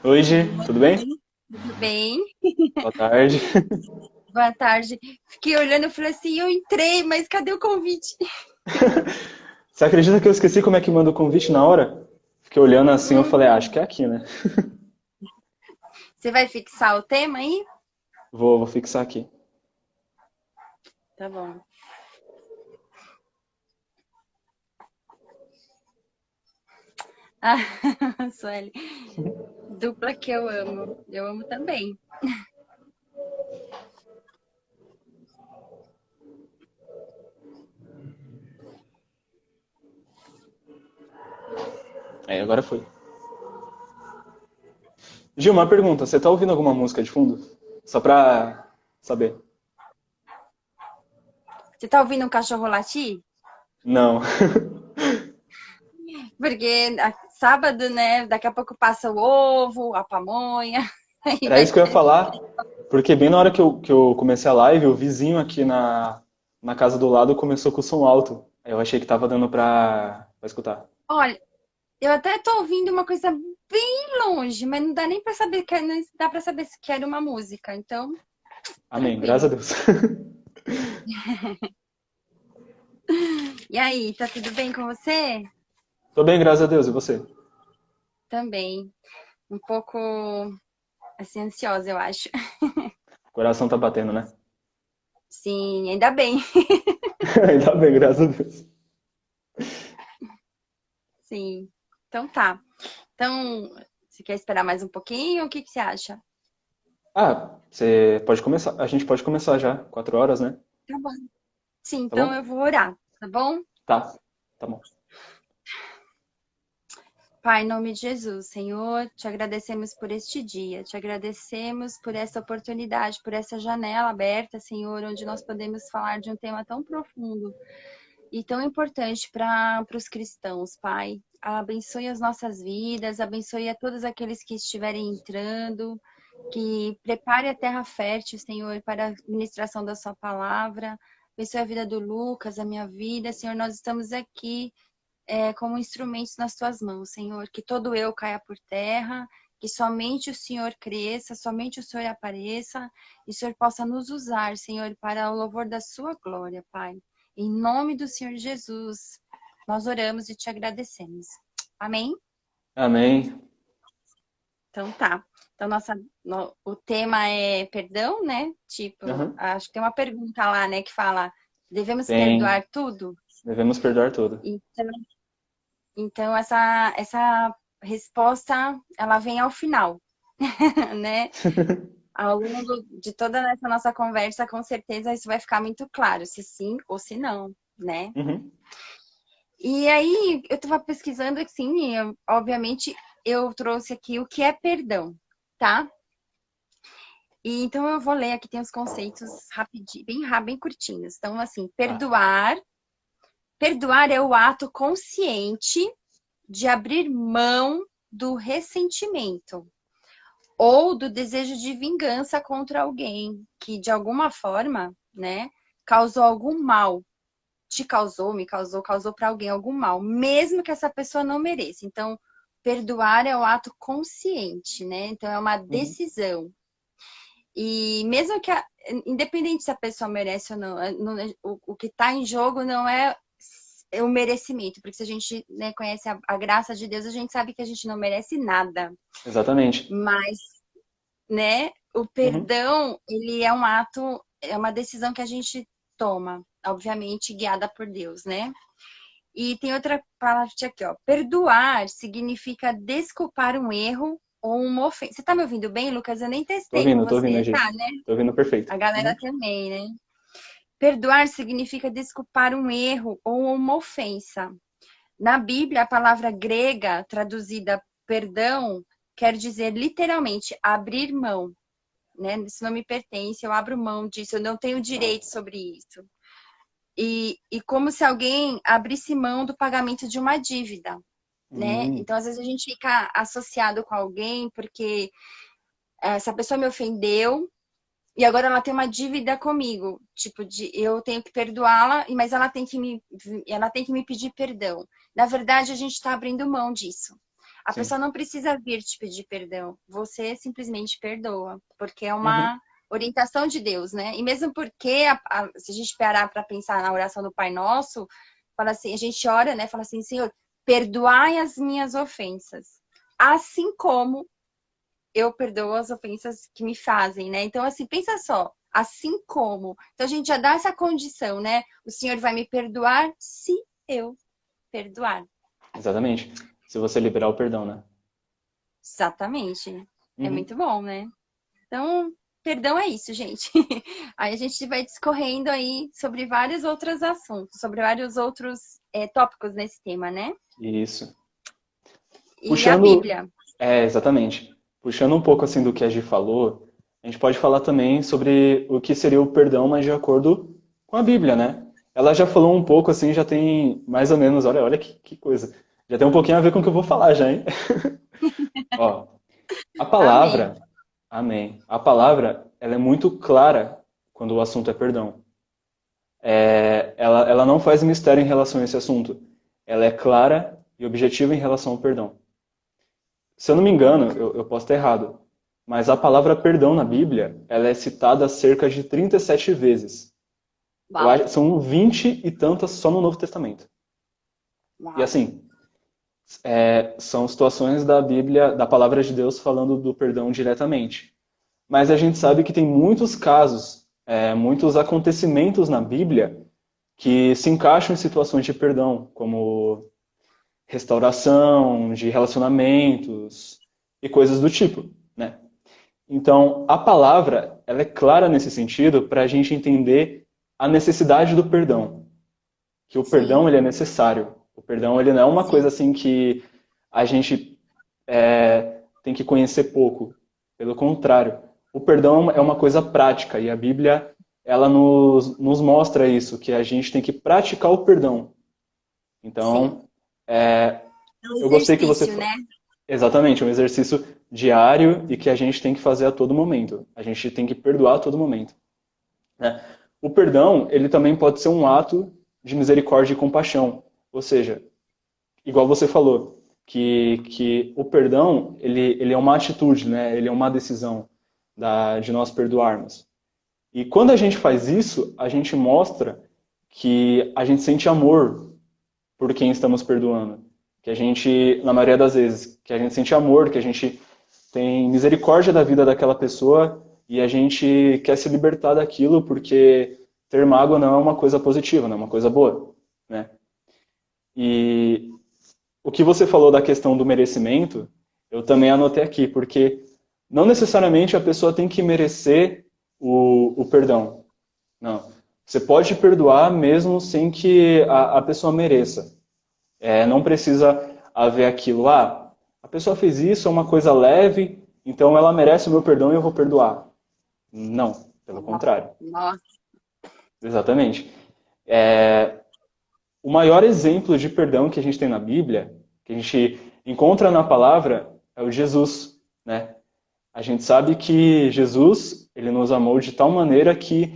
Oi, Gi, tudo bem? Tudo bem? Boa tarde. Boa tarde. Fiquei olhando e falei assim, eu entrei, mas cadê o convite? Você acredita que eu esqueci como é que manda o convite na hora? Fiquei olhando assim, eu falei, acho que é aqui, né? Você vai fixar o tema aí? Vou fixar aqui. Tá bom. Ah, Sueli, dupla que eu amo. Eu amo também. Aí, agora foi. Gi, uma pergunta, você tá ouvindo alguma música de fundo? Só pra saber. Você tá ouvindo um cachorro latir? Não. Porque sábado, né? Daqui a pouco passa o ovo, a pamonha. Aí Era vai isso que eu ia ter. falar, porque bem na hora que eu comecei a live, o vizinho aqui na casa do lado começou com o som alto. Aí eu achei que tava dando pra escutar. Olha, eu até tô ouvindo uma coisa bem longe, mas não dá nem pra saber que não dá para saber se quer uma música. Então, Amém, graças a tranquilo. Deus. E aí, tá tudo bem com você? Tô bem, graças a Deus, e você? Também. Um pouco assim, ansiosa, eu acho. O coração tá batendo, né? Sim, ainda bem. Ainda bem, graças a Deus. Sim. Então tá. Então, você quer esperar mais um pouquinho? O que que você acha? Ah, você pode começar. A gente pode começar já. 4 horas, né? Tá bom. Sim, Tá então eu bom? vou orar, tá bom? Tá. Tá bom. Pai, em nome de Jesus, Senhor, te agradecemos por este dia, te agradecemos por essa oportunidade, por essa janela aberta, Senhor, onde nós podemos falar de um tema tão profundo e tão importante para os cristãos, Pai. Abençoe as nossas vidas, abençoe a todos aqueles que estiverem entrando, que prepare a terra fértil, Senhor, para a ministração da sua palavra. Abençoe a vida do Lucas, a minha vida. Senhor, nós estamos aqui como instrumentos nas tuas mãos, Senhor. Que todo eu caia por terra, que somente o Senhor cresça, somente o Senhor apareça, e o Senhor possa nos usar, Senhor, para o louvor da sua glória, Pai. Em nome do Senhor Jesus, nós oramos e te agradecemos. Amém? Amém. Então tá. Então, o tema é perdão, né? Tipo, Aham. acho que tem uma pergunta lá, né, que fala: devemos Tem. perdoar tudo? Devemos perdoar tudo. Então, então essa resposta, ela vem ao final, né? Ao longo de toda essa nossa conversa, com certeza isso vai ficar muito claro, se sim ou se não, né? Uhum. E aí, eu estava pesquisando, assim, obviamente, eu trouxe aqui o que é perdão, tá? E então eu vou ler aqui, tem os conceitos rapidinho, bem curtinhos. Então, assim, Tá. perdoar é o ato consciente de abrir mão do ressentimento ou do desejo de vingança contra alguém que de alguma forma, né, causou algum mal, te causou, me causou, causou para alguém algum mal, mesmo que essa pessoa não mereça. Então, perdoar é o ato consciente, né? Então é uma Uhum. decisão. E mesmo que, independente se a pessoa merece ou não, o que está em jogo não é o merecimento, porque se a gente, né, conhece a graça de Deus, a gente sabe que a gente não merece nada. Exatamente. Mas, né, o Uhum. perdão, ele é um ato, é uma decisão que a gente toma, obviamente guiada por Deus, né? E tem outra palavra aqui, ó. Perdoar significa desculpar um erro ou uma ofensa. Você tá me ouvindo bem, Lucas? Eu nem testei com Tô ouvindo, você. Gi. Tá, né? Tô ouvindo perfeito. A galera Uhum. também, né? Perdoar significa desculpar um erro ou uma ofensa. Na Bíblia, a palavra grega traduzida perdão quer dizer literalmente abrir mão, né? Isso não me pertence, eu abro mão disso, eu não tenho direito sobre isso. E como se alguém abrisse mão do pagamento de uma dívida, né? Hum. Então, às vezes a gente fica associado com alguém porque essa pessoa me ofendeu e agora ela tem uma dívida comigo, tipo de eu tenho que perdoá-la, mas ela tem que me pedir perdão. Na verdade, a gente está abrindo mão disso. A Sim. pessoa não precisa vir te pedir perdão. Você simplesmente perdoa, porque é Uhum. uma orientação de Deus, né? E mesmo porque, se a gente parar para pensar na oração do Pai Nosso, fala assim, a gente ora, né? Fala assim, Senhor, perdoai as minhas ofensas, assim como eu perdoo as ofensas que me fazem, né? Então, assim, pensa só, assim como. Então, a gente já dá essa condição, né? O Senhor vai me perdoar se eu perdoar. Exatamente. Se você liberar o perdão, né? Exatamente. É Uhum. muito bom, né? Então, perdão é isso, gente. Aí a gente vai discorrendo aí sobre vários outros assuntos, sobre vários outros tópicos nesse tema, né? Isso. E a Puxando, Bíblia. exatamente. Puxando um pouco assim do que a Gi falou, a gente pode falar também sobre o que seria o perdão, mas de acordo com a Bíblia, né? Ela já falou um pouco assim, já tem mais ou menos, olha que coisa. Já tem um pouquinho a ver com o que eu vou falar já, hein? Ó, a Amém. palavra, amém. A palavra, ela é muito clara quando o assunto é perdão. Ela não faz mistério em relação a esse assunto. Ela é clara e objetiva em relação ao perdão. Se eu não me engano, eu posso estar errado, mas a palavra perdão na Bíblia, ela é citada cerca de 37 vezes. Uau, São 20 e tantas só no Novo Testamento. E uau. assim, são situações da Bíblia, da palavra de Deus falando do perdão diretamente. Mas a gente sabe que tem muitos casos, muitos acontecimentos na Bíblia que se encaixam em situações de perdão, como restauração de relacionamentos e coisas do tipo, né? Então, a palavra, ela é clara nesse sentido para a gente entender a necessidade do perdão, que o perdão Sim, ele é necessário. O perdão ele não é uma sim, coisa assim que a gente tem que conhecer pouco. Pelo contrário, o perdão é uma coisa prática e a Bíblia ela nos mostra isso, que a gente tem que praticar o perdão. sim. Então, é, É um eu gostei que você exercício, né? exatamente, um exercício diário e que a gente tem que fazer a todo momento. A gente tem que perdoar a todo momento, né? O perdão, ele também pode ser um ato de misericórdia e compaixão. Ou seja, igual você falou, que o perdão, ele é uma atitude, né? Ele é uma decisão de nós perdoarmos. E quando a gente faz isso, a gente mostra que a gente sente amor por quem estamos perdoando. Que a gente, na maioria das vezes, que a gente sente amor, que a gente tem misericórdia da vida daquela pessoa e a gente quer se libertar daquilo porque ter mágoa não é uma coisa positiva, não é uma coisa boa, né? E o que você falou da questão do merecimento, eu também anotei aqui, porque não necessariamente a pessoa tem que merecer o perdão. Não. Você pode perdoar mesmo sem que a pessoa mereça. Não precisa haver aquilo, a pessoa fez isso, é uma coisa leve, então ela merece o meu perdão e eu vou perdoar. Não, pelo contrário. Nossa, Exatamente. É, o maior exemplo de perdão que a gente tem na Bíblia, que a gente encontra na palavra, é o Jesus, né? A gente sabe que Jesus, ele nos amou de tal maneira que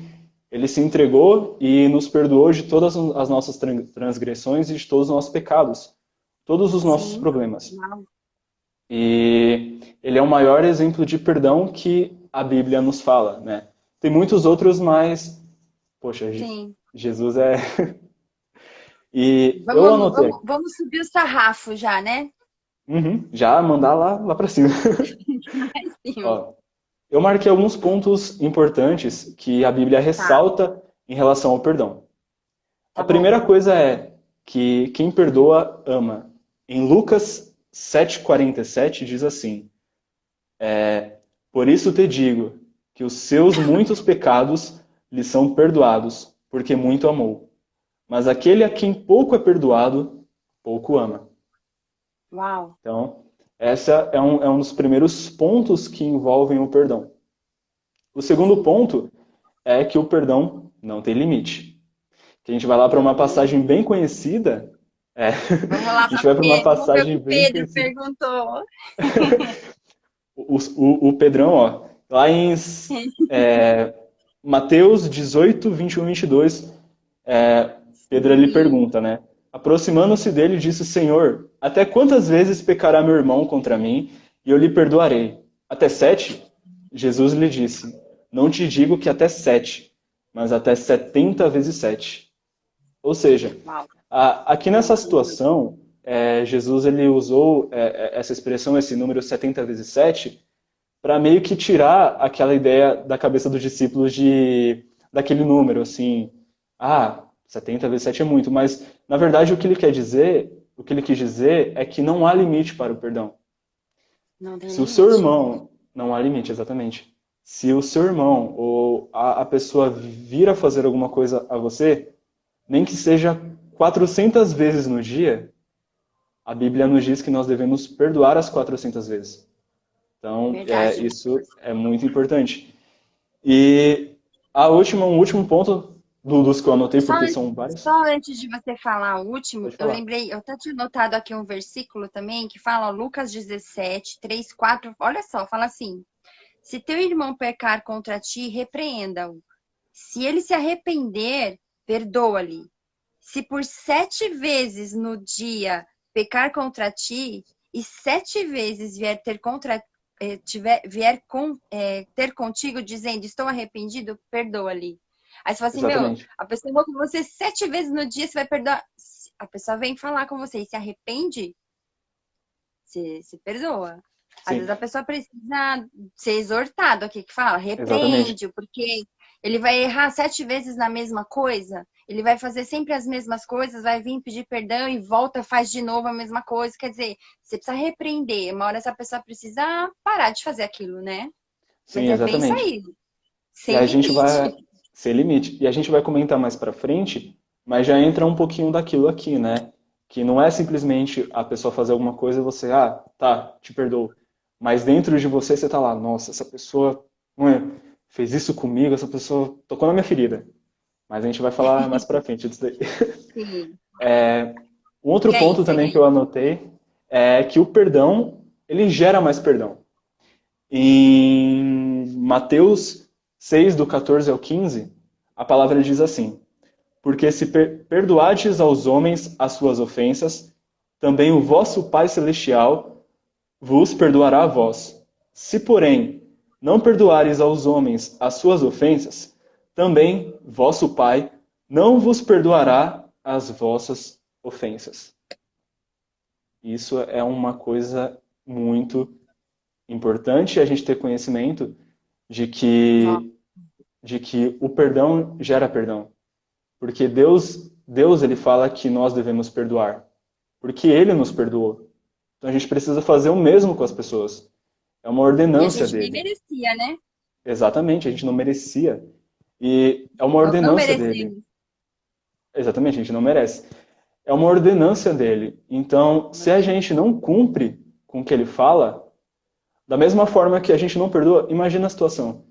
ele se entregou e nos perdoou de todas as nossas transgressões e de todos os nossos pecados, todos os nossos sim. problemas. Uau. E ele é o maior exemplo de perdão que a Bíblia nos fala, né? Tem muitos outros, mas, poxa, Sim. Jesus é. E eu Vamos, anotei vamos, aqui. vamos subir o sarrafo já, né? Uhum, já mandar lá para cima. Lá em cima. Ó, eu marquei alguns pontos importantes que a Bíblia Tá, ressalta em relação ao perdão. A tá bom. primeira coisa é que quem perdoa ama. Em Lucas 7,47 diz assim: por isso te digo que os seus muitos pecados lhe são perdoados, porque muito amou. Mas aquele a quem pouco é perdoado, pouco ama. Uau. Então, essa é um dos primeiros pontos que envolvem o perdão. O segundo ponto é que o perdão não tem limite. Que a gente vai lá para uma passagem bem conhecida. Vamos lá A gente para vai para uma Pedro. Vamos ver o passagem que bem Pedro conhecida. perguntou. O Pedrão, ó, lá em Mateus 18, 21 e 22, Pedro ele Sim. pergunta, né? Aproximando-se dele, disse: Senhor, até quantas vezes pecará meu irmão contra mim e eu lhe perdoarei? Até 7? Jesus lhe disse: Não te digo que até 7, mas até 70 vezes 7. Ou seja, Uau. aqui nessa situação, Jesus ele usou essa expressão, esse número 70 vezes 7, para meio que tirar aquela ideia da cabeça dos discípulos daquele número, assim, 70 vezes 7 é muito, mas na verdade o que ele quis dizer é que não há limite para o perdão. Não tem Se o seu limite. irmão, não há limite, exatamente. Se o seu irmão ou a pessoa vir a fazer alguma coisa a você, nem que seja 400 vezes no dia, a Bíblia nos diz que nós devemos perdoar as 400 vezes. Então, Verdade. isso é muito importante. E um último ponto dos que eu anotei, Só, porque são vários. só antes de você falar o último, Pode eu falar. lembrei, eu até tinha notado aqui um versículo também que fala Lucas 17, 3, 4. Olha só, fala assim: se teu irmão pecar contra ti, repreenda-o. Se ele se arrepender, perdoa-lhe. Se por 7 vezes no dia pecar contra ti, e 7 vezes vier ter contra ter contigo dizendo estou arrependido, perdoa-lhe. Aí você fala assim, meu, Exatamente. a pessoa errou com você 7 vezes no dia, você vai perdoar. A pessoa vem falar com você e se arrepende, você se perdoa. Às Sim, vezes a pessoa precisa ser exortado aqui, que fala, exatamente. repreende, porque ele vai errar 7 vezes na mesma coisa, ele vai fazer sempre as mesmas coisas, vai vir pedir perdão e volta, faz de novo a mesma coisa. Quer dizer, você precisa repreender. Uma hora essa pessoa precisa parar de fazer aquilo, né? Mas Sim, é bem isso exatamente. aí, E sem a gente limite. vai ser limite. E a gente vai comentar mais pra frente, mas já entra um pouquinho daquilo aqui, né? Que não é simplesmente a pessoa fazer alguma coisa e você, tá, te perdoo. Mas dentro de você, você tá lá, nossa, essa pessoa fez isso comigo, essa pessoa tocou na minha ferida. Mas a gente vai falar mais pra frente disso daí. Sim. Um outro Segue aí, ponto segue também que aí. eu anotei é que o perdão, ele gera mais perdão. Em Mateus 6, do 14 ao 15, a palavra diz assim: Porque se perdoardes aos homens as suas ofensas, também o vosso Pai Celestial vos perdoará a vós. Se, porém, não perdoares aos homens as suas ofensas, também vosso Pai não vos perdoará as vossas ofensas. Isso é uma coisa muito importante a gente ter conhecimento de Nossa, que, de que o perdão gera perdão. Porque Deus ele fala que nós devemos perdoar. Porque Ele nos perdoou. Então a gente precisa fazer o mesmo com as pessoas. É uma e a ordenância gente nem dele. merecia, né? Exatamente, a gente não merecia. E é uma Nós não ordenância dele. merecemos. Exatamente, a gente não merece. É uma ordenância dele. Então, se a gente não cumpre com o que ele fala, da mesma forma que a gente não perdoa, imagina a situação.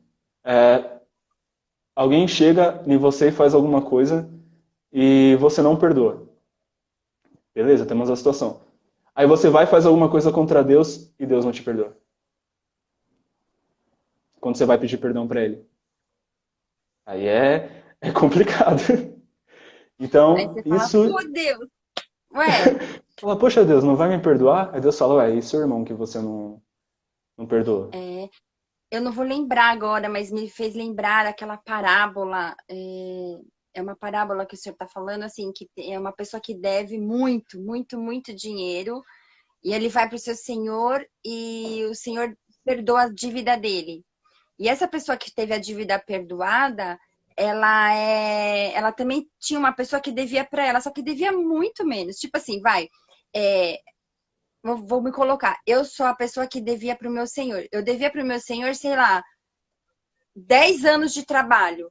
Alguém chega em você e faz alguma coisa e você não perdoa. Beleza, temos a situação. Aí você vai e faz alguma coisa contra Deus e Deus não te perdoa. Quando você vai pedir perdão para ele. Aí é complicado. Aí Então, você fala, pô, isso. Deus, ué, Fala, poxa Deus, não vai me perdoar? Aí Deus fala, ué, e seu irmão que você não perdoa? é, eu não vou lembrar agora, mas me fez lembrar aquela parábola. É uma parábola que o senhor está falando, assim, que é uma pessoa que deve muito, muito, muito dinheiro, e ele vai para o seu senhor e o senhor perdoa a dívida dele. E essa pessoa que teve a dívida perdoada, ela também tinha uma pessoa que devia para ela, só que devia muito menos. Tipo assim, é, vou me colocar. Eu sou a pessoa que devia para o meu senhor. Eu devia para o meu senhor, sei lá, 10 anos de trabalho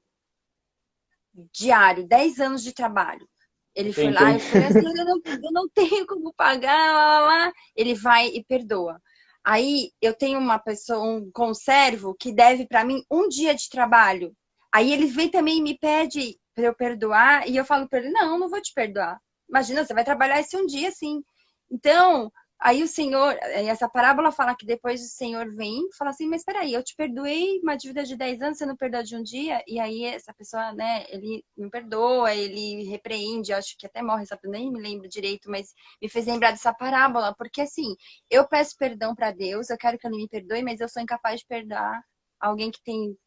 diário, 10 anos de trabalho. Ele foi Tempo, lá, hein? eu falei assim, eu não tenho como pagar, lá, lá, lá. Ele vai e perdoa. Aí eu tenho uma pessoa, um conservo que deve para mim um dia de trabalho. Aí ele vem também e me pede para eu perdoar e eu falo para ele, não, não vou te perdoar. Imagina, você vai trabalhar esse um dia assim. Então, Aí o Senhor, essa parábola fala que depois o Senhor vem e fala assim, mas peraí, eu te perdoei uma dívida de 10 anos, você não perdoa de um dia? E aí essa pessoa, né, ele me perdoa, ele repreende, acho que até morre, sabe? Nem me lembro direito, mas me fez lembrar dessa parábola, porque assim, eu peço perdão para Deus, eu quero que ele me perdoe, mas eu sou incapaz de perdoar alguém que tem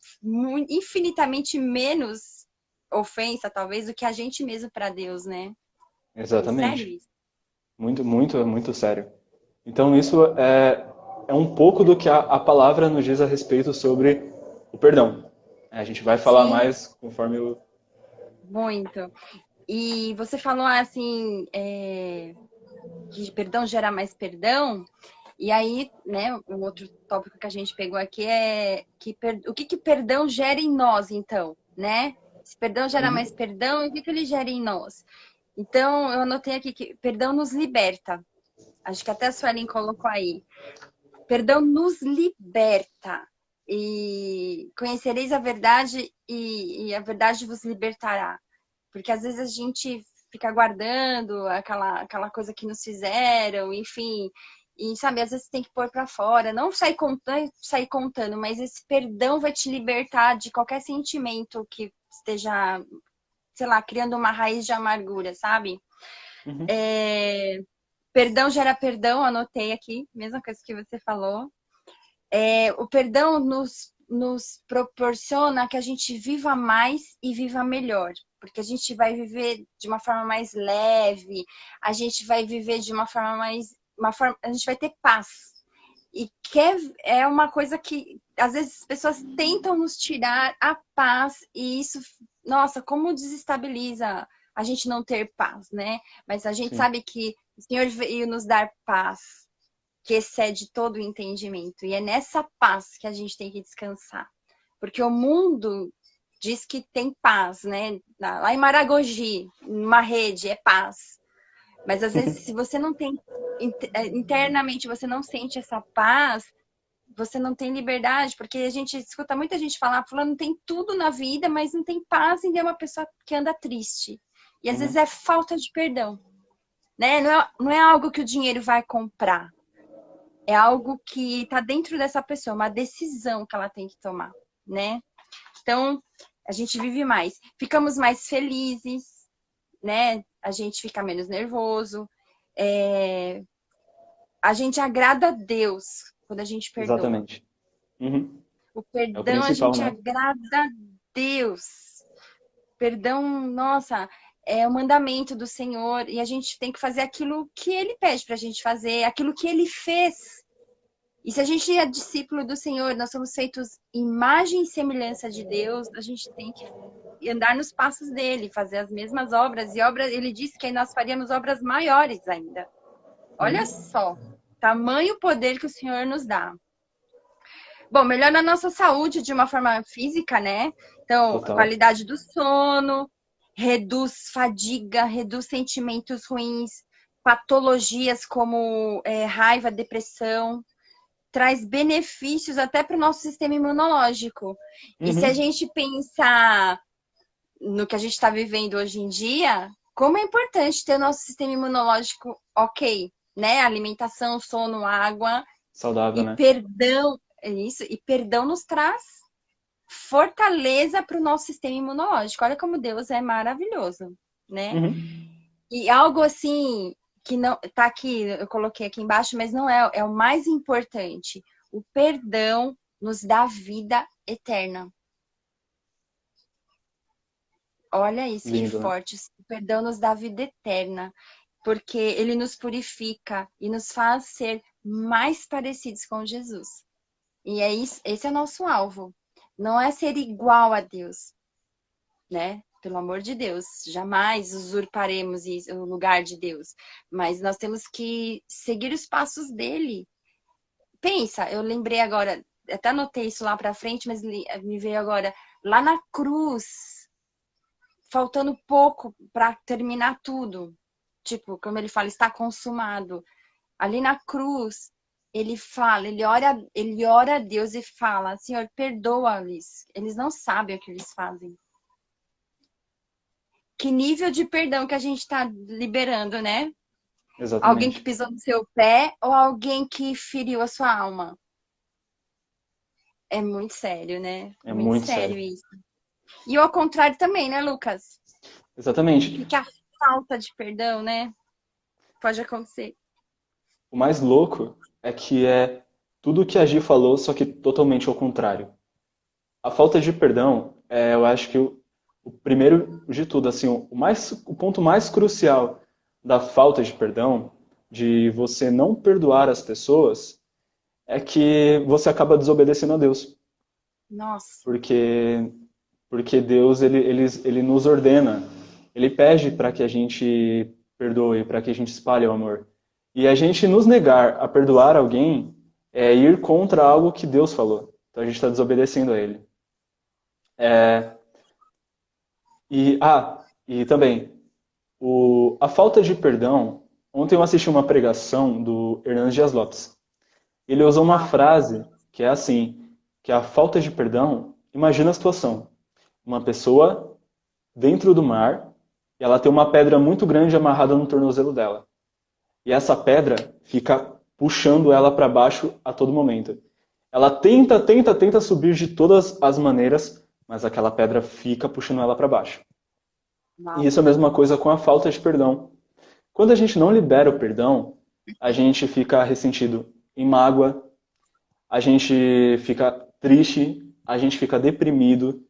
infinitamente menos ofensa, talvez, do que a gente mesmo para Deus, né? É sério Exatamente. isso? Muito, muito, muito sério. Então, isso é um pouco do que a palavra nos diz a respeito sobre o perdão. A gente vai falar Sim, mais conforme o. muito. E você falou assim, que perdão gera mais perdão. E aí, né, um outro tópico que a gente pegou aqui é que o que perdão gera em nós, então, né? Se perdão gera mais Uhum. perdão, o que ele gera em nós? Então, eu anotei aqui que perdão nos liberta. Acho que até a Suelen colocou aí. Perdão nos liberta. E conhecereis a verdade e a verdade vos libertará. Porque às vezes a gente fica guardando aquela coisa que nos fizeram, enfim. E, sabe, às vezes tem que pôr pra fora. Não sair contando, mas esse perdão vai te libertar de qualquer sentimento que esteja, sei lá, criando uma raiz de amargura, sabe? Uhum. É, perdão gera perdão, anotei aqui, mesma coisa que você falou. O perdão nos proporciona que a gente viva mais e viva melhor. Porque a gente vai viver de uma forma mais leve, a gente vai viver de uma forma mais. A gente vai ter paz. E é uma coisa que às vezes as pessoas tentam nos tirar a paz, e isso, nossa, como desestabiliza a gente não ter paz, né? Mas a gente Sim. sabe que o Senhor veio nos dar paz que excede todo o entendimento. E é nessa paz que a gente tem que descansar. Porque o mundo diz que tem paz, né? Lá em Maragogi, numa rede, é paz. Mas às vezes, se você não tem internamente, você não sente essa paz, você não tem liberdade, porque a gente escuta muita gente falar, fulano tem tudo na vida, mas não tem paz e é uma pessoa que anda triste. E às vezes Uhum. é falta de perdão, né? Não é algo que o dinheiro vai comprar. É algo que está dentro dessa pessoa, uma decisão que ela tem que tomar, né? Então, a gente vive mais, ficamos mais felizes, né? A gente fica menos nervoso, é... a gente agrada a Deus quando a gente perdoa. Exatamente. Uhum. O É o perdão, a principal, gente né? agrada a Deus. Perdão, nossa, é o mandamento do Senhor e a gente tem que fazer aquilo que Ele pede para a gente fazer, aquilo que Ele fez. E se a gente é discípulo do Senhor, nós somos feitos imagem e semelhança de Deus, a gente tem que andar nos passos dele, fazer as mesmas obras. E ele disse que nós faríamos obras maiores ainda. Olha Uhum. só, tamanho poder que o Senhor nos dá. Bom, melhora a nossa saúde de uma forma física, né? Então, a Total. qualidade do sono, reduz fadiga, reduz sentimentos ruins, patologias como raiva, depressão, traz benefícios até para o nosso sistema imunológico. E se a Uhum. gente pensar no que a gente está vivendo hoje em dia, como é importante ter o nosso sistema imunológico ok, né? Alimentação, sono, água Saudável, e né? perdão, é isso, e perdão nos traz fortaleza para o nosso sistema imunológico. Olha como Deus é maravilhoso, né? Uhum. E algo assim que não tá aqui, eu coloquei aqui embaixo, mas não é o mais importante. O perdão nos dá vida eterna. Olha isso que Lindo, né? forte. O perdão nos dá vida eterna, porque ele nos purifica e nos faz ser mais parecidos com Jesus. E é isso, esse é o nosso alvo. Não é ser igual a Deus, né? Pelo amor de Deus, jamais usurparemos o lugar de Deus, mas nós temos que seguir os passos dele. Pensa, eu lembrei agora, até anotei isso lá para frente, mas me veio agora lá na cruz, faltando pouco para terminar tudo. Tipo, como ele fala, está consumado. Ali na cruz, ele fala, ele ora a Deus e fala: Senhor, perdoa-lhes. Eles não sabem o que eles fazem. Que nível de perdão que a gente está liberando, né? Alguém que Exatamente. pisou no seu pé ou alguém que feriu a sua alma? É muito sério, né? É Muito muito sério sério. isso. E ao contrário também, né, Lucas? O Exatamente. que que a falta de perdão, né? Pode acontecer. O mais louco é que é tudo o que a Gi falou, só que totalmente ao contrário. A falta de perdão, eu acho que o primeiro de tudo, assim, o ponto mais crucial da falta de perdão, de você não perdoar as pessoas, é que você acaba desobedecendo a Deus. Nossa. Porque, porque Deus, ele nos ordena, ele pede para que a gente perdoe, para que a gente espalhe o amor. E a gente nos negar a perdoar alguém é ir contra algo que Deus falou. Então a gente está desobedecendo a ele. E também, a falta de perdão. Ontem eu assisti uma pregação do Hernandes Dias Lopes. Ele usou uma Uau. frase que é assim, que a falta de perdão, imagina a situação. Uma pessoa dentro do mar e ela tem uma pedra muito grande amarrada no tornozelo dela. E essa pedra fica puxando ela para baixo a todo momento. Ela tenta subir de todas as maneiras, mas aquela pedra fica puxando ela para baixo. E Uau. isso é a mesma coisa com a falta de perdão. Quando a gente não libera o perdão, a gente fica ressentido em mágoa, a gente fica triste, a gente fica deprimido,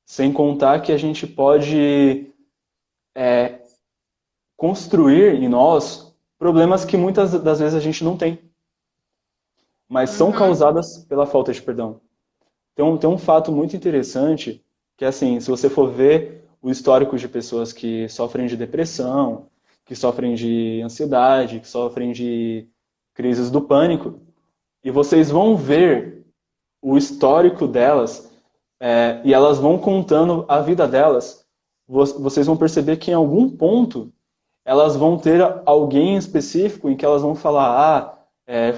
sem contar que a gente pode construir em nós problemas que muitas das vezes a gente não tem, mas são Uhum. causadas pela falta de perdão. Tem um fato muito interessante, que é assim, se você for ver o histórico de pessoas que sofrem de depressão, que sofrem de ansiedade, que sofrem de crises do pânico, e vocês vão ver o histórico delas, e elas vão contando a vida delas, vocês vão perceber que em algum ponto elas vão ter alguém específico em que elas vão falar,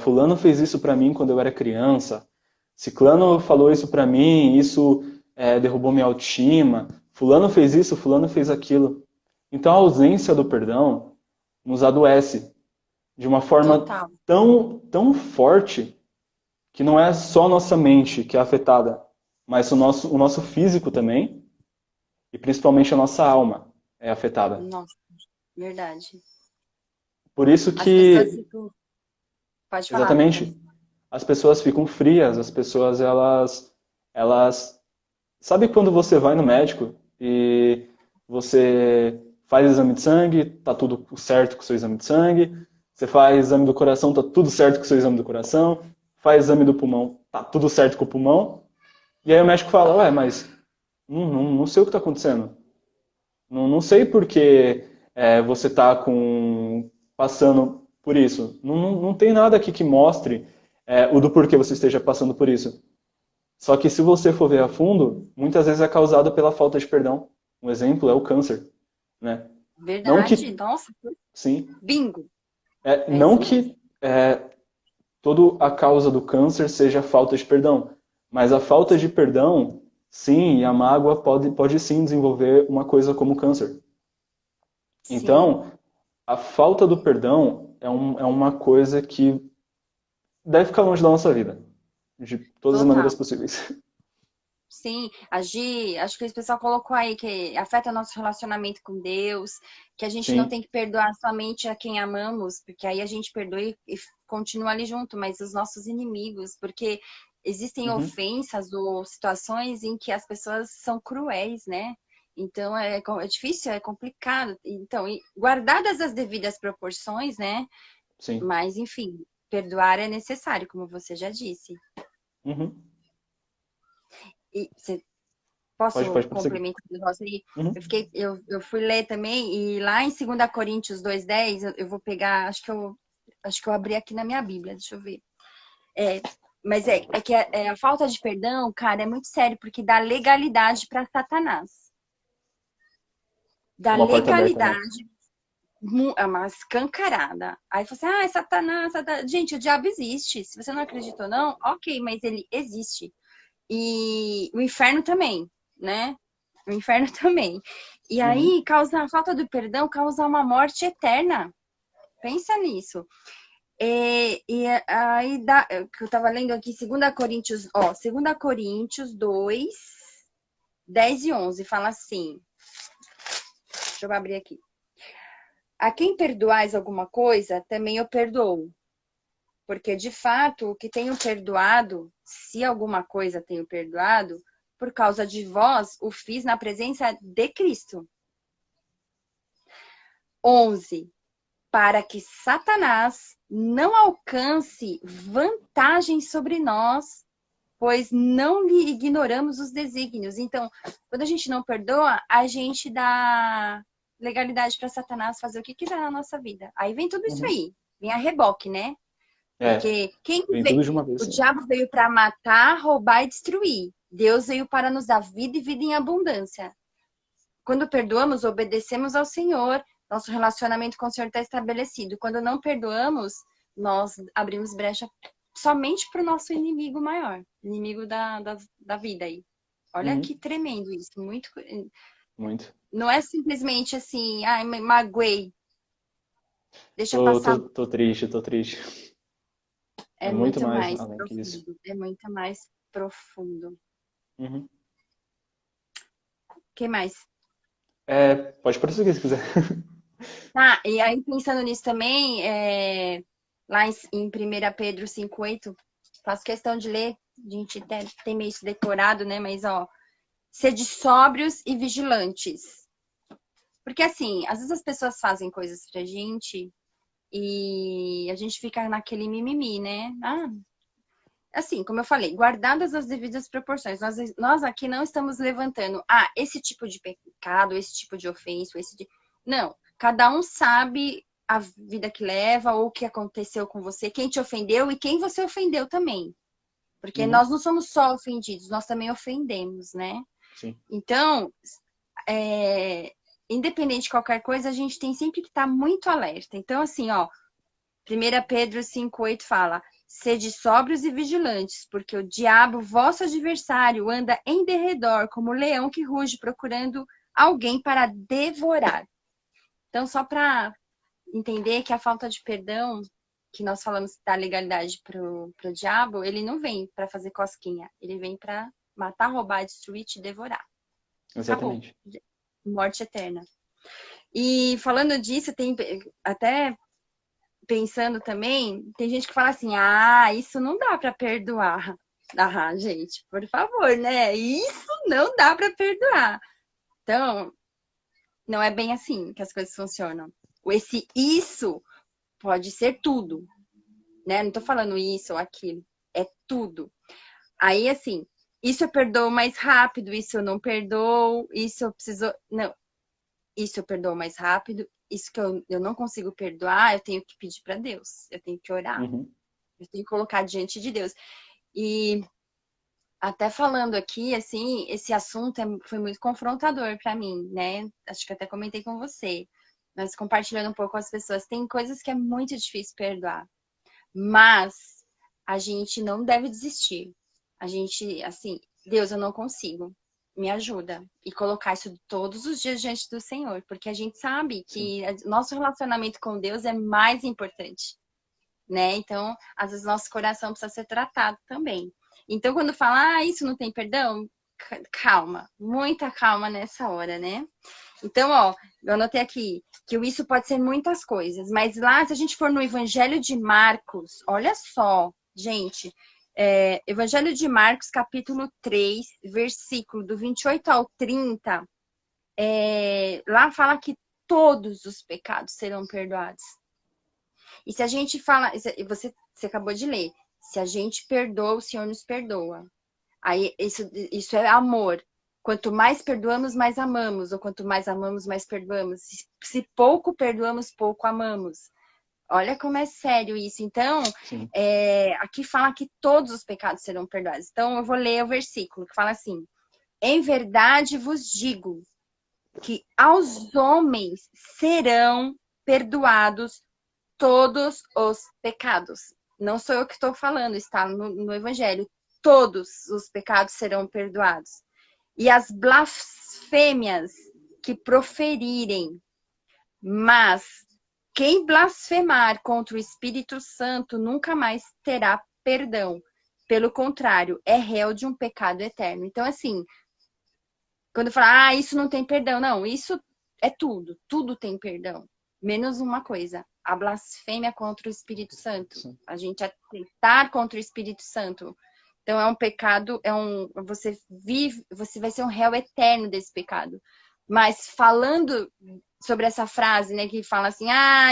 fulano fez isso para mim quando eu era criança, ciclano falou isso para mim, isso derrubou minha autoestima, fulano fez isso, fulano fez aquilo. Então a ausência do perdão nos adoece de uma forma Total. tão forte que não é só a nossa mente que é afetada, mas o nosso físico também, e principalmente a nossa alma é afetada. Nossa, verdade. Por isso As pessoas que, ficam. Pode falar, Lucas. exatamente, as pessoas ficam frias, as pessoas, elas... Sabe quando você vai no médico e você faz exame de sangue, tá tudo certo com o seu exame de sangue, você faz exame do coração, tá tudo certo com o seu exame do coração, faz exame do pulmão, tá tudo certo com o pulmão, e aí o médico fala, ué, mas não sei o que está acontecendo. Não sei por que você está passando por isso. Não tem nada aqui que mostre o do porquê você esteja passando por isso. Só que se você for ver a fundo, muitas vezes é causado pela falta de perdão. Um exemplo é o câncer, né? Não Verdade. que, Nossa, sim, bingo. É não isso mesmo. que toda a causa do câncer seja a falta de perdão, mas a falta de perdão, sim, e a mágoa pode sim desenvolver uma coisa como câncer. Sim, Então, a falta do perdão é uma coisa que deve ficar longe da nossa vida, de todas as maneiras total. possíveis. Sim, agir, acho que o pessoal colocou aí que afeta nosso relacionamento com Deus, que a gente não Sim. tem que perdoar somente a quem amamos, porque aí a gente perdoa e continua ali junto, mas os nossos inimigos, porque existem Uhum. ofensas ou situações em que as pessoas são cruéis, né? Então é difícil, é complicado. Então, guardadas as devidas proporções, né? Sim. Mas, enfim, perdoar é necessário, como você já disse. Uhum. E você Pode Posso prosseguir. complementar o negócio aí? Uhum. Eu fui ler também, e lá em 2 Coríntios 2:10, eu vou pegar, acho que eu abri aqui na minha Bíblia, deixa eu ver. É, mas é que a falta de perdão, cara, é muito sério, porque dá legalidade para Satanás. É Dá uma porta aberta, né? legalidade, é uma escancarada. Aí você, é Satanás, Satanás. Gente, o diabo existe. Se você não acredita ou não, ok, mas ele existe. E o inferno também, né? O inferno também. E Uhum. aí, a falta do perdão causa uma morte eterna. Pensa nisso. E aí, que eu tava lendo aqui, 2 Coríntios 2, 10 e 11, fala assim. Deixa eu abrir aqui. A quem perdoais alguma coisa, também eu perdoo. Porque, de fato, o que tenho perdoado, se alguma coisa tenho perdoado, por causa de vós, o fiz na presença de Cristo. 11. Para que Satanás não alcance vantagem sobre nós, pois não lhe ignoramos os desígnios. Então, quando a gente não perdoa, a gente dá legalidade para Satanás fazer o que quiser na nossa vida. Aí vem tudo isso aí, vem a reboque, né? Porque vem tudo de uma vez. O diabo veio para matar, roubar e destruir. Deus veio para nos dar vida e vida em abundância. Quando perdoamos, obedecemos ao Senhor. Nosso relacionamento com o Senhor está estabelecido. Quando não perdoamos, nós abrimos brecha somente para o nosso inimigo maior, inimigo da vida aí. Olha que tremendo isso, muito. Não é simplesmente assim, me magoei. Deixa eu passar. Tô triste. É muito mais profundo. É muito mais profundo. O que mais? Pode prosseguir se quiser. Tá, e aí pensando nisso também, lá em 1 Pedro 5,8, faço questão de ler, a gente tem meio isso decorado, né? Mas, sede sóbrios e vigilantes. Porque, assim, às vezes as pessoas fazem coisas pra gente e a gente fica naquele mimimi, né? Assim, como eu falei, guardadas as devidas proporções. Nós aqui não estamos levantando, esse tipo de pecado, esse tipo de ofensa, Não, cada um sabe a vida que leva ou o que aconteceu com você, quem te ofendeu e quem você ofendeu também. Porque nós não somos só ofendidos, nós também ofendemos, né? Sim. Então, independente de qualquer coisa, a gente tem sempre que estar muito alerta. Então, assim, 1 Pedro 5,8 fala: sede sóbrios e vigilantes, porque o diabo, vosso adversário, anda em derredor como leão que ruge, procurando alguém para devorar. Então, só para entender que a falta de perdão, que nós falamos da legalidade pro diabo, ele não vem para fazer cosquinha, ele vem para matar, roubar, destruir, te devorar. Exatamente. Acabou. Morte eterna. E falando disso, tem até pensando também, tem gente que fala assim, isso não dá para perdoar. Gente, por favor, né? Isso não dá para perdoar. Então, não é bem assim que as coisas funcionam. Isso pode ser tudo, né? Não tô falando isso ou aquilo, é tudo. Aí, assim, isso eu perdoo mais rápido, isso eu não perdoo, isso eu preciso... Não, isso eu perdoo mais rápido, isso que eu não consigo perdoar, eu tenho que pedir para Deus, eu tenho que orar, eu tenho que colocar diante de Deus. E até falando aqui, assim, esse assunto foi muito confrontador para mim, né? Acho que até comentei com você, mas compartilhando um pouco com as pessoas, tem coisas que é muito difícil perdoar, mas a gente não deve desistir. A gente, assim, Deus, eu não consigo, me ajuda. E colocar isso todos os dias diante do Senhor, porque a gente sabe que nosso relacionamento com Deus é mais importante, né? Então, às vezes, nosso coração precisa ser tratado também. Então, quando fala, isso não tem perdão, calma, muita calma nessa hora, né? Então, eu anotei aqui que isso pode ser muitas coisas, mas lá, se a gente for no Evangelho de Marcos, olha só, gente, Evangelho de Marcos, capítulo 3, versículo do 28 ao 30, lá fala que todos os pecados serão perdoados. E se a gente fala, você acabou de ler, se a gente perdoa, o Senhor nos perdoa. Aí isso é amor. Quanto mais perdoamos, mais amamos. Ou quanto mais amamos, mais perdoamos. Se pouco perdoamos, pouco amamos. Olha como é sério isso. Então, aqui fala que todos os pecados serão perdoados. Então, eu vou ler o versículo que fala assim: em verdade vos digo que aos homens serão perdoados todos os pecados. Não sou eu que estou falando, está no Evangelho. Todos os pecados serão perdoados. E as blasfêmias que proferirem, mas Quem blasfemar contra o Espírito Santo nunca mais terá perdão. Pelo contrário, é réu de um pecado eterno. Então, assim, quando fala, isso não tem perdão. Não, isso é tudo. Tudo tem perdão. Menos uma coisa, a blasfêmia contra o Espírito Santo. Sim. A gente atentar contra o Espírito Santo. Então, é um pecado, você vai ser um réu eterno desse pecado. Mas falando sobre essa frase, né, que fala assim,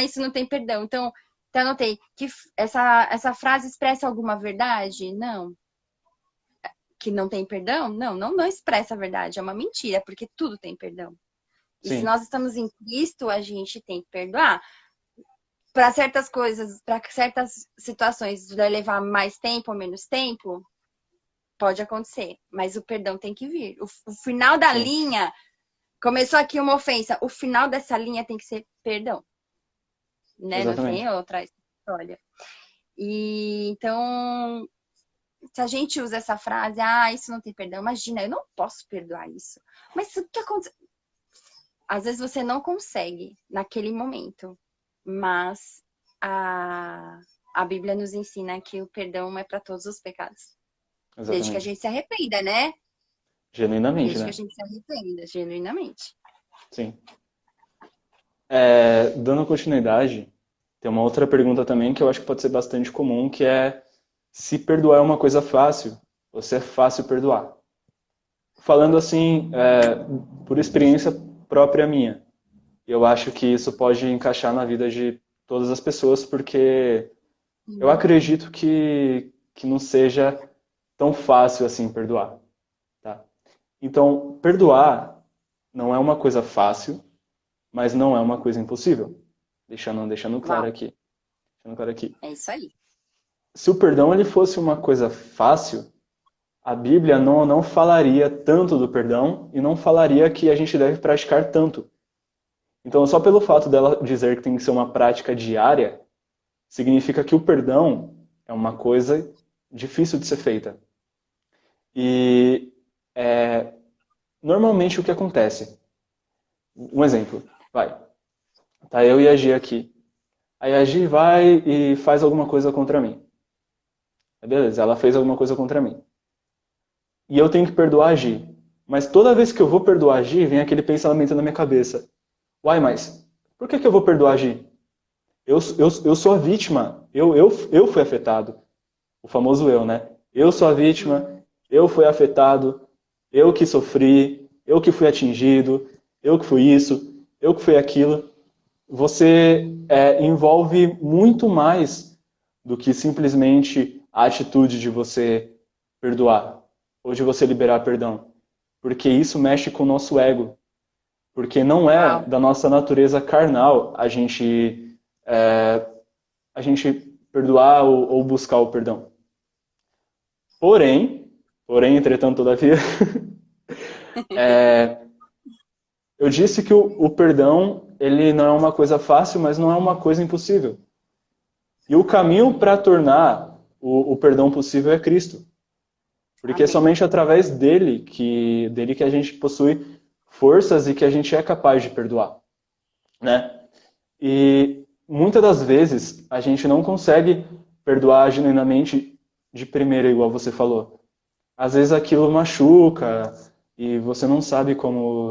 isso não tem perdão. Então anotei que essa frase expressa alguma verdade? Não. Que não tem perdão? Não expressa a verdade, é uma mentira, porque tudo tem perdão. E se Sim. nós estamos em Cristo, a gente tem que perdoar. Para certas coisas, para certas situações, vai levar mais tempo ou menos tempo? Pode acontecer, mas o perdão tem que vir. O final da Sim. linha, começou aqui uma ofensa, o final dessa linha tem que ser perdão. Né? Exatamente. Não tem outra história. E então, se a gente usa essa frase, isso não tem perdão, imagina, eu não posso perdoar isso. Mas o que acontece? Às vezes você não consegue naquele momento, mas a Bíblia nos ensina que o perdão é para todos os pecados. Desde que a Exatamente. gente se arrependa, né? Genuinamente, Desde né? que a gente se arrependa, genuinamente. Sim. Dando continuidade, tem uma outra pergunta também que eu acho que pode ser bastante comum, que é se perdoar é uma coisa fácil, ou se é fácil perdoar. Falando assim, por experiência própria minha, eu acho que isso pode encaixar na vida de todas as pessoas, porque eu acredito que não seja tão fácil assim perdoar, tá? Então, perdoar não é uma coisa fácil, mas não é uma coisa impossível. Deixando claro Uau, aqui. Deixando claro aqui. é isso aí. Se o perdão ele fosse uma coisa fácil, a Bíblia não falaria tanto do perdão e não falaria que a gente deve praticar tanto. Então, só pelo fato dela dizer que tem que ser uma prática diária, significa que o perdão é uma coisa difícil de ser feita. E normalmente o que acontece? Um exemplo, vai. Tá eu e a Gi aqui. Aí a Gi vai e faz alguma coisa contra mim. Beleza, ela fez alguma coisa contra mim. E eu tenho que perdoar a Gi. Mas toda vez que eu vou perdoar a Gi, vem aquele pensamento na minha cabeça. Uai, mas por que eu vou perdoar a Gi? Eu sou a vítima. Eu fui afetado. O famoso eu, né? Eu sou a vítima, eu fui afetado, eu que sofri, eu que fui atingido, eu que fui isso, eu que fui aquilo. Você envolve muito mais do que simplesmente a atitude de você perdoar ou de você liberar perdão. Porque isso mexe com o nosso ego. Porque não é Uau. da nossa natureza carnal a gente perdoar ou buscar o perdão. Porém, entretanto, todavia, eu disse que o perdão ele não é uma coisa fácil, mas não é uma coisa impossível. E o caminho para tornar o perdão possível é Cristo. Porque é Amém. somente através dele que a gente possui forças e que a gente é capaz de perdoar, né? E muitas das vezes a gente não consegue perdoar genuinamente de primeira, igual você falou. Às vezes aquilo machuca e você não sabe como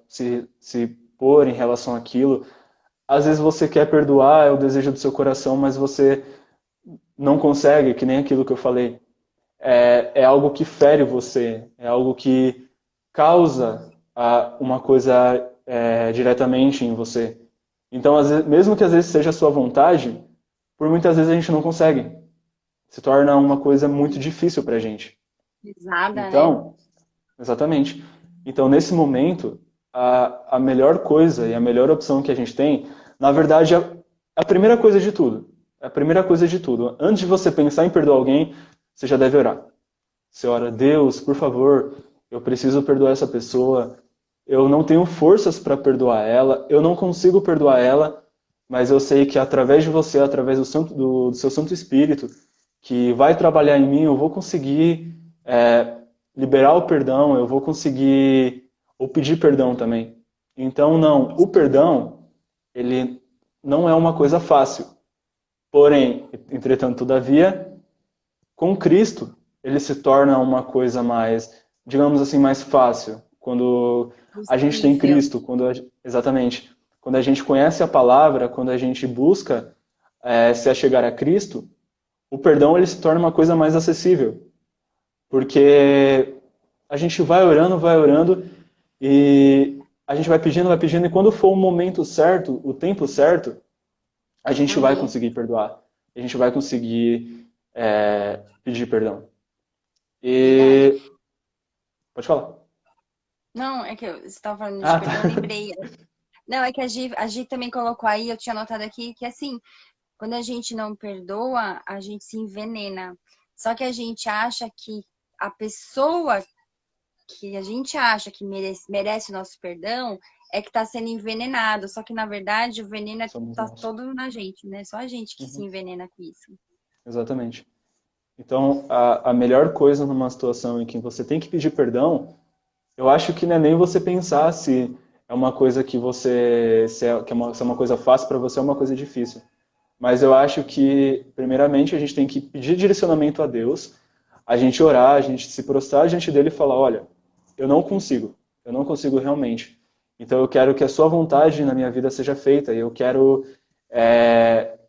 se pôr em relação àquilo. Às vezes você quer perdoar, é o desejo do seu coração, mas você não consegue, que nem aquilo que eu falei. É algo que fere você, é algo que causa uma coisa diretamente em você. Então, às vezes, mesmo que às vezes seja a sua vontade, por muitas vezes a gente não consegue. Se torna uma coisa muito difícil pra gente. Pesada, né? Então, exatamente. Então, nesse momento, a melhor coisa e a melhor opção que a gente tem, na verdade, é a primeira coisa de tudo. É a primeira coisa de tudo. Antes de você pensar em perdoar alguém, você já deve orar. Você ora, Deus, por favor, eu preciso perdoar essa pessoa. Eu não tenho forças para perdoar ela, eu não consigo perdoar ela, mas eu sei que através de você, através do seu Santo Espírito, que vai trabalhar em mim, eu vou conseguir liberar o perdão, eu vou conseguir ou pedir perdão também. Então, não, o perdão, ele não é uma coisa fácil. Porém, entretanto, todavia, com Cristo, ele se torna uma coisa mais, digamos assim, mais fácil. Quando a gente tem Possível. Cristo, exatamente, quando a gente conhece a palavra, quando a gente busca se achegar a Cristo, o perdão ele se torna uma coisa mais acessível. Porque a gente vai orando e a gente vai pedindo, e quando for o momento certo, o tempo certo, a gente vai Amém. conseguir perdoar. A gente vai conseguir pedir perdão. Verdade. E. Pode falar. Não, é que você estava falando de Ah, tá. perdão, eu lembrei. Não, é que a Gi também colocou aí, eu tinha anotado aqui, que assim, quando a gente não perdoa, a gente se envenena. Só que a gente acha que a pessoa que a gente acha que merece o nosso perdão é que está sendo envenenado. Só que, na verdade, o veneno Somos está nós. todo na gente, né? Só a gente que se Uhum, envenena com isso. exatamente. Então, a melhor coisa numa situação em que você tem que pedir perdão, eu acho que não é nem você pensar se é uma coisa que você. Se é uma coisa fácil para você ou uma coisa difícil. Mas eu acho que, primeiramente, a gente tem que pedir direcionamento a Deus, a gente orar, a gente se prostrar diante dele e falar: olha, eu não consigo realmente. Então eu quero que a sua vontade na minha vida seja feita e eu quero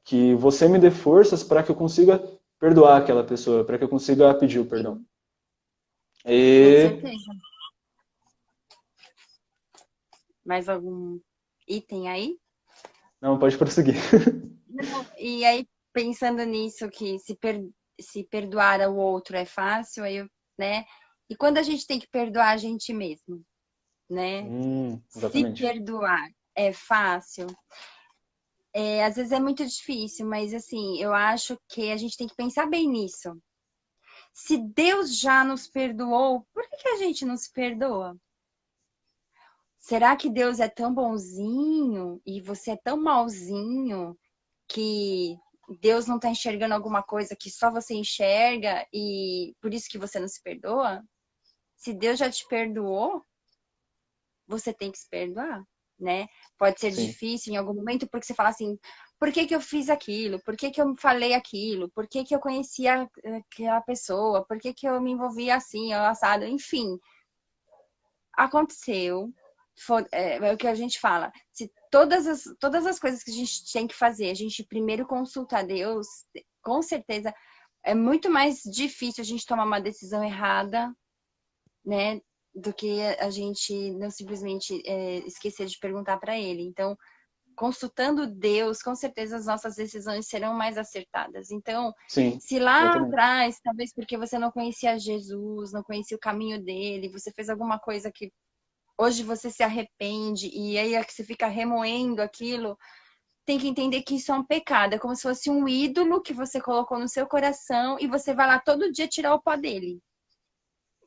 que você me dê forças para que eu consiga perdoar aquela pessoa, para que eu consiga pedir o perdão. Sim, com E. certeza. Mais algum item aí? Não, pode prosseguir. Não, e aí, pensando nisso, que se perdoar ao outro é fácil, aí, né? E quando a gente tem que perdoar a gente mesmo, né? Se Exatamente. perdoar é fácil, às vezes é muito difícil, mas assim, eu acho que a gente tem que pensar bem nisso. Se Deus já nos perdoou, por que que a gente não se perdoa? Será que Deus é tão bonzinho e você é tão malzinho que Deus não está enxergando alguma coisa que só você enxerga e por isso que você não se perdoa? Se Deus já te perdoou, você tem que se perdoar, né? Pode ser Sim, difícil em algum momento porque você fala assim, por que que eu fiz aquilo? Por que que eu falei aquilo? Por que que eu conhecia aquela pessoa? Por que que eu me envolvi assim, assado? Enfim, aconteceu. É o que a gente fala. Se todas as coisas que a gente tem que fazer, a gente primeiro consulta a Deus, com certeza é muito mais difícil a gente tomar uma decisão errada, né? Do que a gente não simplesmente esquecer de perguntar para ele. Então, consultando Deus, com certeza as nossas decisões serão mais acertadas. Então, sim, se lá exatamente. atrás, talvez porque você não conhecia Jesus, não conhecia o caminho dele, você fez alguma coisa que hoje você se arrepende e aí é que você fica remoendo aquilo, tem que entender que isso é um pecado. É como se fosse um ídolo que você colocou no seu coração e você vai lá todo dia tirar o pó dele.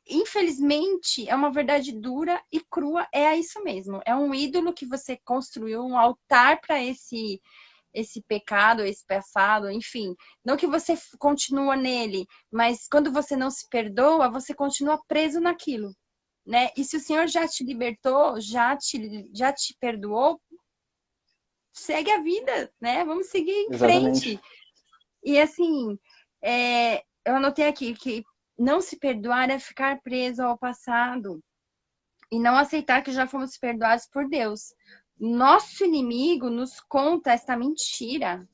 Infelizmente, é uma verdade dura e crua, é isso mesmo. É um ídolo que você construiu, um altar para esse pecado, esse passado, enfim. Não que você continua nele, mas quando você não se perdoa, você continua preso naquilo, né? E se o Senhor já te libertou, já te perdoou, segue a vida, né? Vamos seguir em Exatamente. frente. E assim, eu anotei aqui que não se perdoar é ficar preso ao passado e não aceitar que já fomos perdoados por Deus. Nosso inimigo nos conta esta mentira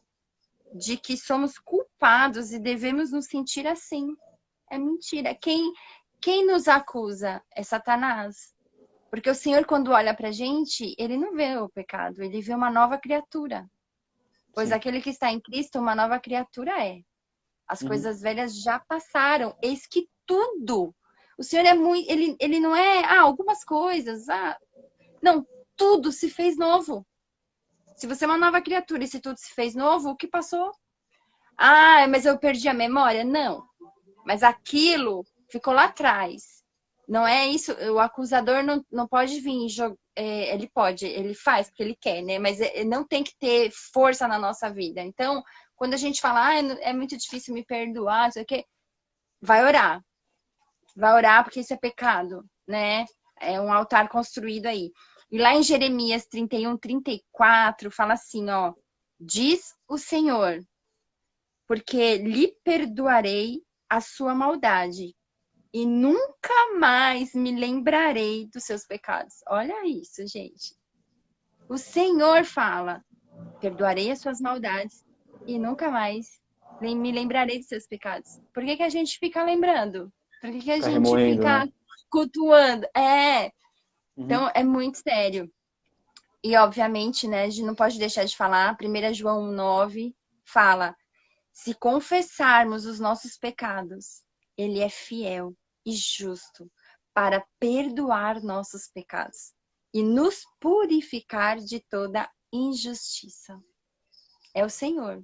de que somos culpados e devemos nos sentir assim. É mentira. Quem nos acusa é Satanás. Porque o Senhor, quando olha pra gente, ele não vê o pecado, ele vê uma nova criatura. Pois Sim. aquele que está em Cristo, uma nova criatura é. As Uhum. coisas velhas já passaram. Eis que tudo. O Senhor é muito. Ele não é. Algumas coisas. Não, tudo se fez novo. Se você é uma nova criatura e se tudo se fez novo, o que passou? Mas eu perdi a memória? Não. Mas aquilo ficou lá atrás. Não é isso. O acusador não pode vir jogar. Ele pode, ele faz porque ele quer, né? Mas não tem que ter força na nossa vida. Então, quando a gente fala, é muito difícil me perdoar, não sei o quê, vai orar. Vai orar porque isso é pecado, né? É um altar construído aí. E lá em Jeremias 31, 34, fala assim, ó. diz o Senhor, porque lhe perdoarei a sua maldade e nunca mais me lembrarei dos seus pecados. Olha isso, gente. O Senhor fala, perdoarei as suas maldades e nunca mais me lembrarei dos seus pecados. Por que que a gente fica lembrando? Por que que a Ficar gente remoendo, fica né? cultuando? Uhum. Então é muito sério. E obviamente, né, a gente não pode deixar de falar, 1 João 9 fala, se confessarmos os nossos pecados, ele é fiel e justo para perdoar nossos pecados e nos purificar de toda injustiça. É o Senhor.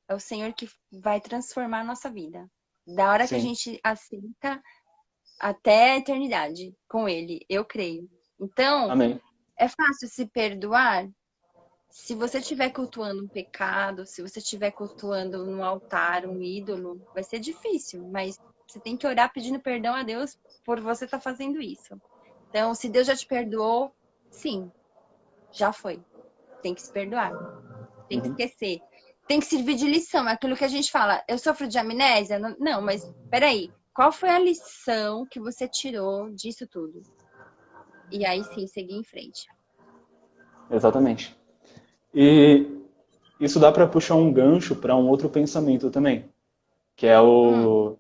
É o Senhor que vai transformar a nossa vida. Da hora que a Sim. gente aceita até a eternidade com Ele, eu creio. Então, Amém. é fácil se perdoar? Se você estiver cultuando um pecado, se você estiver cultuando no altar um ídolo, vai ser difícil, mas você tem que orar pedindo perdão a Deus por você estar fazendo isso. Então, se Deus já te perdoou, sim, já foi. Tem que se perdoar, tem que Uhum. esquecer. Tem que servir de lição, é aquilo que a gente fala. Eu sofro de amnésia? Não, mas peraí. Qual foi a lição que você tirou disso tudo? E aí sim, seguir em frente. Exatamente. E isso dá para puxar um gancho para um outro pensamento também, que é Hum.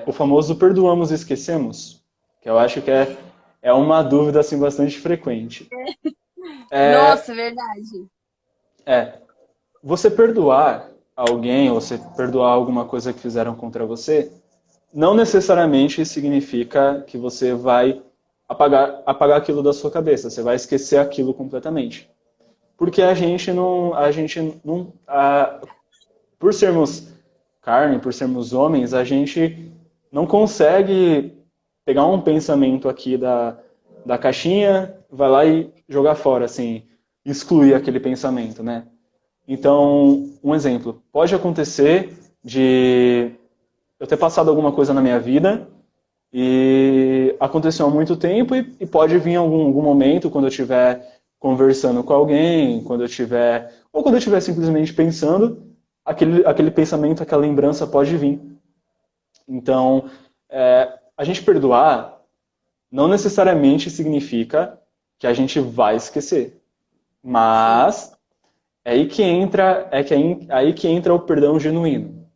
o famoso perdoamos e esquecemos, que eu acho que é uma dúvida assim bastante frequente. Nossa, verdade. É, você perdoar alguém, ou você perdoar alguma coisa que fizeram contra você, não necessariamente significa que você vai apagar aquilo da sua cabeça, você vai esquecer aquilo completamente. Porque por sermos carne, por sermos homens, a gente não consegue pegar um pensamento aqui da caixinha, vai lá e jogar fora, assim, excluir aquele pensamento, né? Então, um exemplo, pode acontecer de eu ter passado alguma coisa na minha vida e aconteceu há muito tempo e pode vir algum momento quando eu estiver conversando com alguém, quando eu estiver ou quando eu estiver simplesmente pensando, aquele pensamento, aquela lembrança pode vir. Então, a gente perdoar não necessariamente significa que a gente vai esquecer, Sim. mas é aí que entra o perdão genuíno.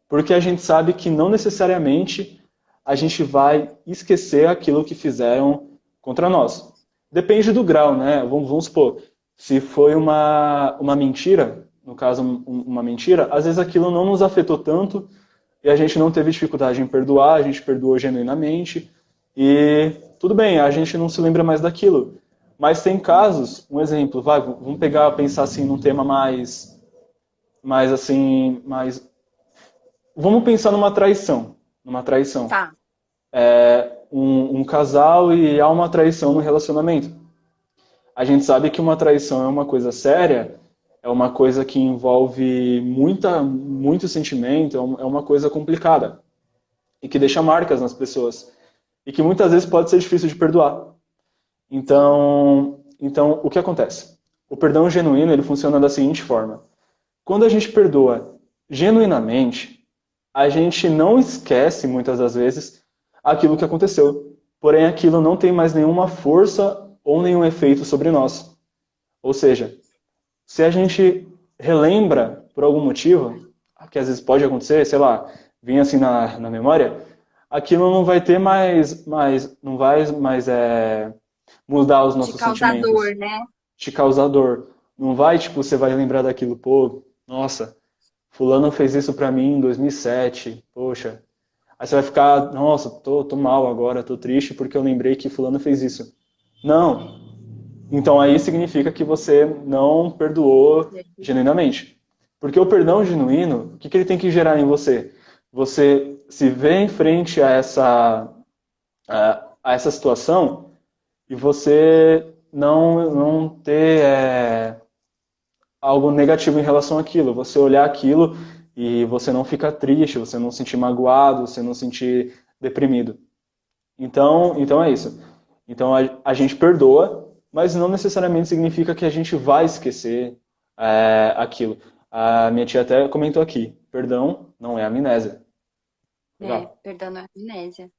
Porque a gente sabe que não necessariamente a gente vai esquecer aquilo que fizeram contra nós. Depende do grau, né? Vamos supor, se foi uma mentira, no caso uma mentira, às vezes aquilo não nos afetou tanto e a gente não teve dificuldade em perdoar, a gente perdoou genuinamente e tudo bem, a gente não se lembra mais daquilo. Mas tem casos, um exemplo, vamos pensar assim num tema mais assim, mais vamos pensar numa traição. Numa traição. Tá. Um casal e há uma traição no relacionamento. A gente sabe que uma traição é uma coisa séria, é uma coisa que envolve muito sentimento, é uma coisa complicada. E que deixa marcas nas pessoas. E que muitas vezes pode ser difícil de perdoar. Sim. Então o que acontece? O perdão genuíno ele funciona da seguinte forma. Quando a gente perdoa genuinamente, a gente não esquece, muitas das vezes, aquilo que aconteceu. Porém, aquilo não tem mais nenhuma força ou nenhum efeito sobre nós. Ou seja, se a gente relembra por algum motivo, que às vezes pode acontecer, sei lá, vir assim na memória, aquilo não vai ter não vai mais mudar os Te nossos causar sentimentos, dor, né? te causar dor. Não vai, tipo, você vai lembrar daquilo, pô, nossa, fulano fez isso pra mim em 2007, poxa. Aí você vai ficar, nossa, tô mal agora, tô triste porque eu lembrei que fulano fez isso. Não. Então aí significa que você não perdoou genuinamente. Porque o perdão genuíno, o que, que ele tem que gerar em você? Você se vê em frente a essa situação e você não ter algo negativo em relação àquilo. Você olhar aquilo e você não ficar triste, você não se sentir magoado, você não se sentir deprimido. Então é isso. Então a gente perdoa, mas não necessariamente significa que a gente vai esquecer aquilo. A minha tia até comentou aqui, perdão não é amnésia. Legal. Perdão não é amnésia.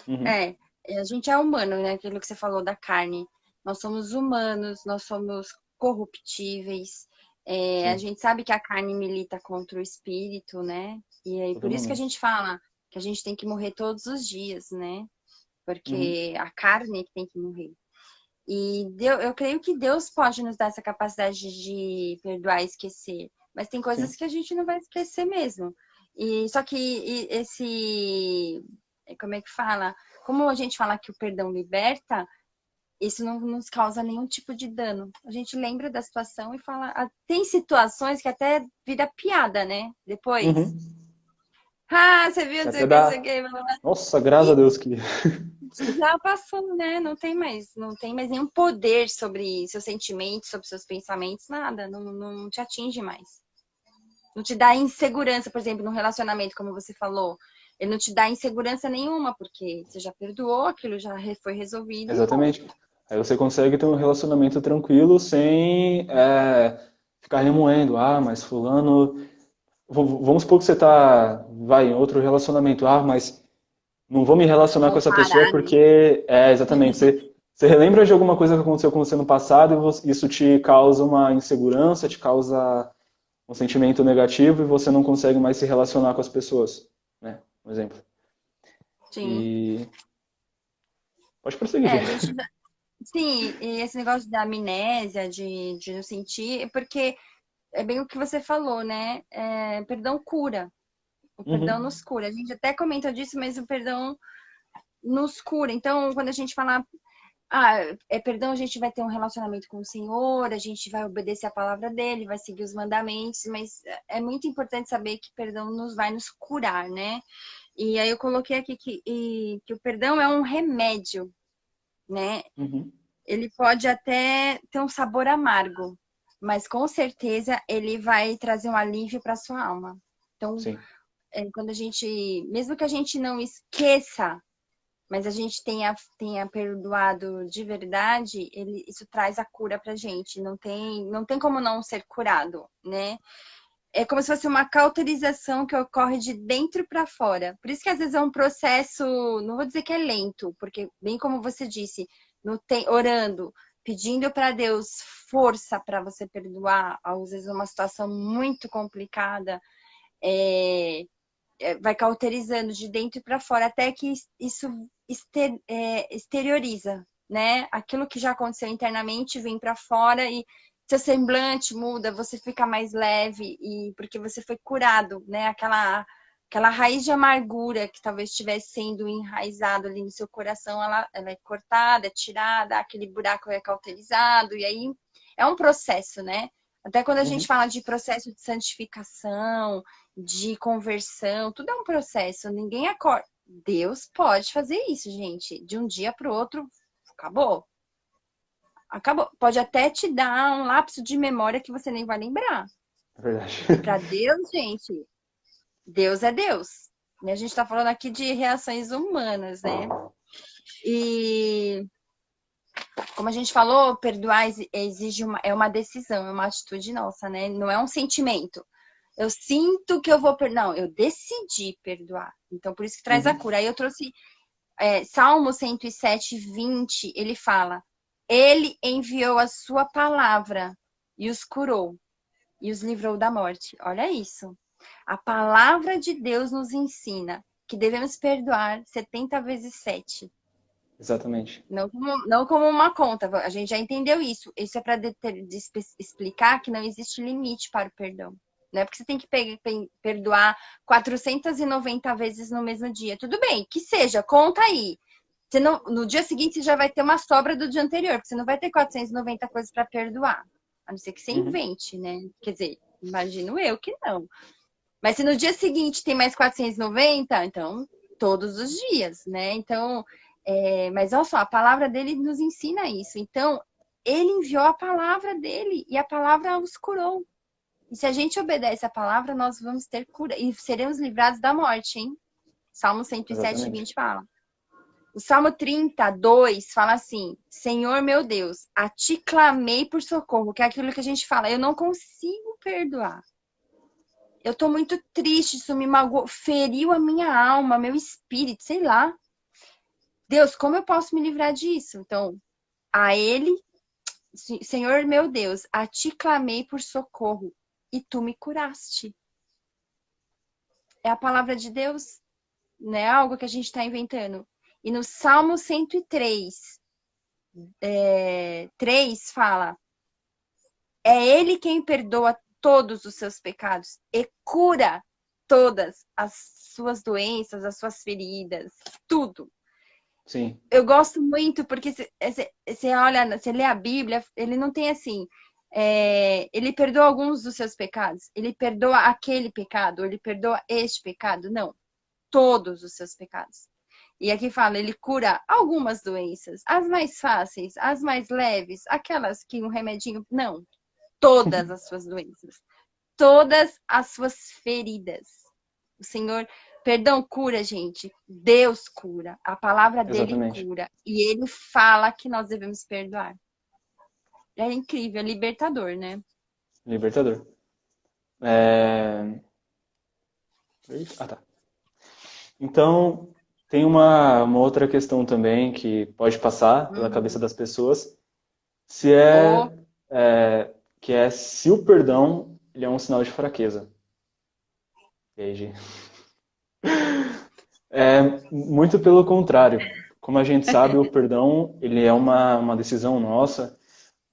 Uhum. É, a gente é humano, né? Aquilo que você falou da carne. Nós somos humanos, nós somos corruptíveis. A Sim, gente sabe que a carne milita contra o espírito, né? E aí, a todo por isso que a momento. gente fala que a gente tem que morrer todos os dias, né? Uhum. Porque a carne é que tem que morrer. E eu creio que Deus pode nos dar essa capacidade de perdoar e esquecer. Mas tem coisas Sim. que a gente não vai esquecer mesmo. E só que como é que fala? Como a gente fala que o perdão liberta, isso não nos causa nenhum tipo de dano. A gente lembra da situação e fala. Tem situações que até vira piada, né? Depois. Uhum. Ah, você viu, Que não sei até o que, não sei o dá. que. Blá, blá, blá. Nossa, graças a E Deus que. já passou, né? Não tem mais nenhum poder sobre seus sentimentos, sobre seus pensamentos, nada. Não te atinge mais. Não te dá insegurança, por exemplo, num relacionamento, como você falou. Ele não te dá insegurança nenhuma, porque você já perdoou, aquilo já foi resolvido e Exatamente. ponto. Aí você consegue ter um relacionamento tranquilo sem ficar remoendo. Ah, mas fulano. Vamos supor que você tá, vai, em outro relacionamento. Ah, mas não vou me relacionar com essa pessoa Comparar, né? porque exatamente. Você relembra de alguma coisa que aconteceu com você no passado e isso te causa uma insegurança, te causa um sentimento negativo e você não consegue mais se relacionar com as pessoas, né? Um exemplo. Sim. E pode prosseguir. A gente. Sim, e esse negócio da amnésia, de não sentir, é porque é bem o que você falou, né? Perdão cura. O perdão Uhum, nos cura. A gente até comenta disso, mas o perdão nos cura. Então, quando a gente fala, perdão, a gente vai ter um relacionamento com o Senhor, a gente vai obedecer a palavra dele, vai seguir os mandamentos, mas é muito importante saber que perdão vai nos curar, né? E aí eu coloquei aqui que o perdão é um remédio, né? uhum, Ele pode até ter um sabor amargo, mas com certeza ele vai trazer um alívio para sua alma. Então, sim, quando a gente, mesmo que a gente não esqueça, mas a gente tenha perdoado de verdade, isso traz a cura pra gente. Não tem como não ser curado, né? É como se fosse uma cauterização que ocorre de dentro para fora. Por isso que às vezes é um processo, não vou dizer que é lento, porque bem como você disse, orando, pedindo para Deus força para você perdoar, às vezes uma situação muito complicada, é, vai cauterizando de dentro para fora, até que isso exterioriza, né? Aquilo que já aconteceu internamente vem para fora e seu semblante muda, você fica mais leve e porque você foi curado, né? Aquela raiz de amargura que talvez estivesse sendo enraizado ali no seu coração, ela é cortada, é tirada, aquele buraco é cauterizado e aí é um processo, né? Até quando a gente uhum, fala de processo de santificação, de conversão, tudo é um processo, ninguém acorda. Deus pode fazer isso, gente. De um dia para o outro, acabou. Acabou. Pode até te dar um lapso de memória que você nem vai lembrar. é verdade. Porque para Deus, gente, Deus é Deus. E a gente está falando aqui de reações humanas, né? E como a gente falou, perdoar exige uma decisão, é uma atitude nossa, né? Não é um sentimento. Eu sinto que eu vou perdoar. Não, eu decidi perdoar. Então, por isso que traz a Uhum, cura. Aí eu trouxe Salmo 107, 20, ele fala: Ele enviou a sua palavra e os curou e os livrou da morte. Olha isso. A palavra de Deus nos ensina que devemos perdoar 70 vezes 7. exatamente. Não como uma conta, a gente já entendeu isso. Isso é para explicar que não existe limite para o perdão. Não é porque você tem que perdoar 490 vezes no mesmo dia. Tudo bem, que seja, conta aí. No dia seguinte você já vai ter uma sobra do dia anterior, porque você não vai ter 490 coisas para perdoar. A não ser que você Uhum, invente, né? Quer dizer, imagino eu que não. Mas se no dia seguinte tem mais 490, então todos os dias, né? Então, mas olha só, a palavra dele nos ensina isso. Então, ele enviou a palavra dele e a palavra os curou. E se a gente obedece a palavra, nós vamos ter cura e seremos livrados da morte, hein? Salmo 107, exatamente. 20 fala. O Salmo 32 fala assim: Senhor meu Deus, a ti clamei por socorro, que é aquilo que a gente fala, eu não consigo perdoar. Eu tô muito triste, isso me magoou, feriu a minha alma, meu espírito, sei lá. Deus, como eu posso me livrar disso? Então, a ele, Senhor meu Deus, a ti clamei por socorro e tu me curaste. É a palavra de Deus, não é algo que a gente está inventando. E no Salmo 103, 3 fala: é ele quem perdoa todos os seus pecados e cura todas as suas doenças, as suas feridas, tudo. Sim. Eu gosto muito porque você olha, você lê a Bíblia, ele não tem assim, ele perdoa alguns dos seus pecados, ele perdoa aquele pecado, ele perdoa este pecado, não, todos os seus pecados. E aqui fala, ele cura algumas doenças, as mais fáceis, as mais leves, aquelas que um remedinho, não, todas as suas doenças, todas as suas feridas. O Senhor, perdão, cura, gente. Deus cura. A palavra dele Exatamente. cura. E ele fala que nós devemos perdoar. É incrível, é libertador, né? Libertador. É... Ah, tá. Então, tem uma outra questão também que pode passar pela cabeça das pessoas, se Oh, que é se o perdão ele é um sinal de fraqueza. E aí, Gi? É muito pelo contrário. Como a gente sabe, o perdão ele é uma decisão nossa.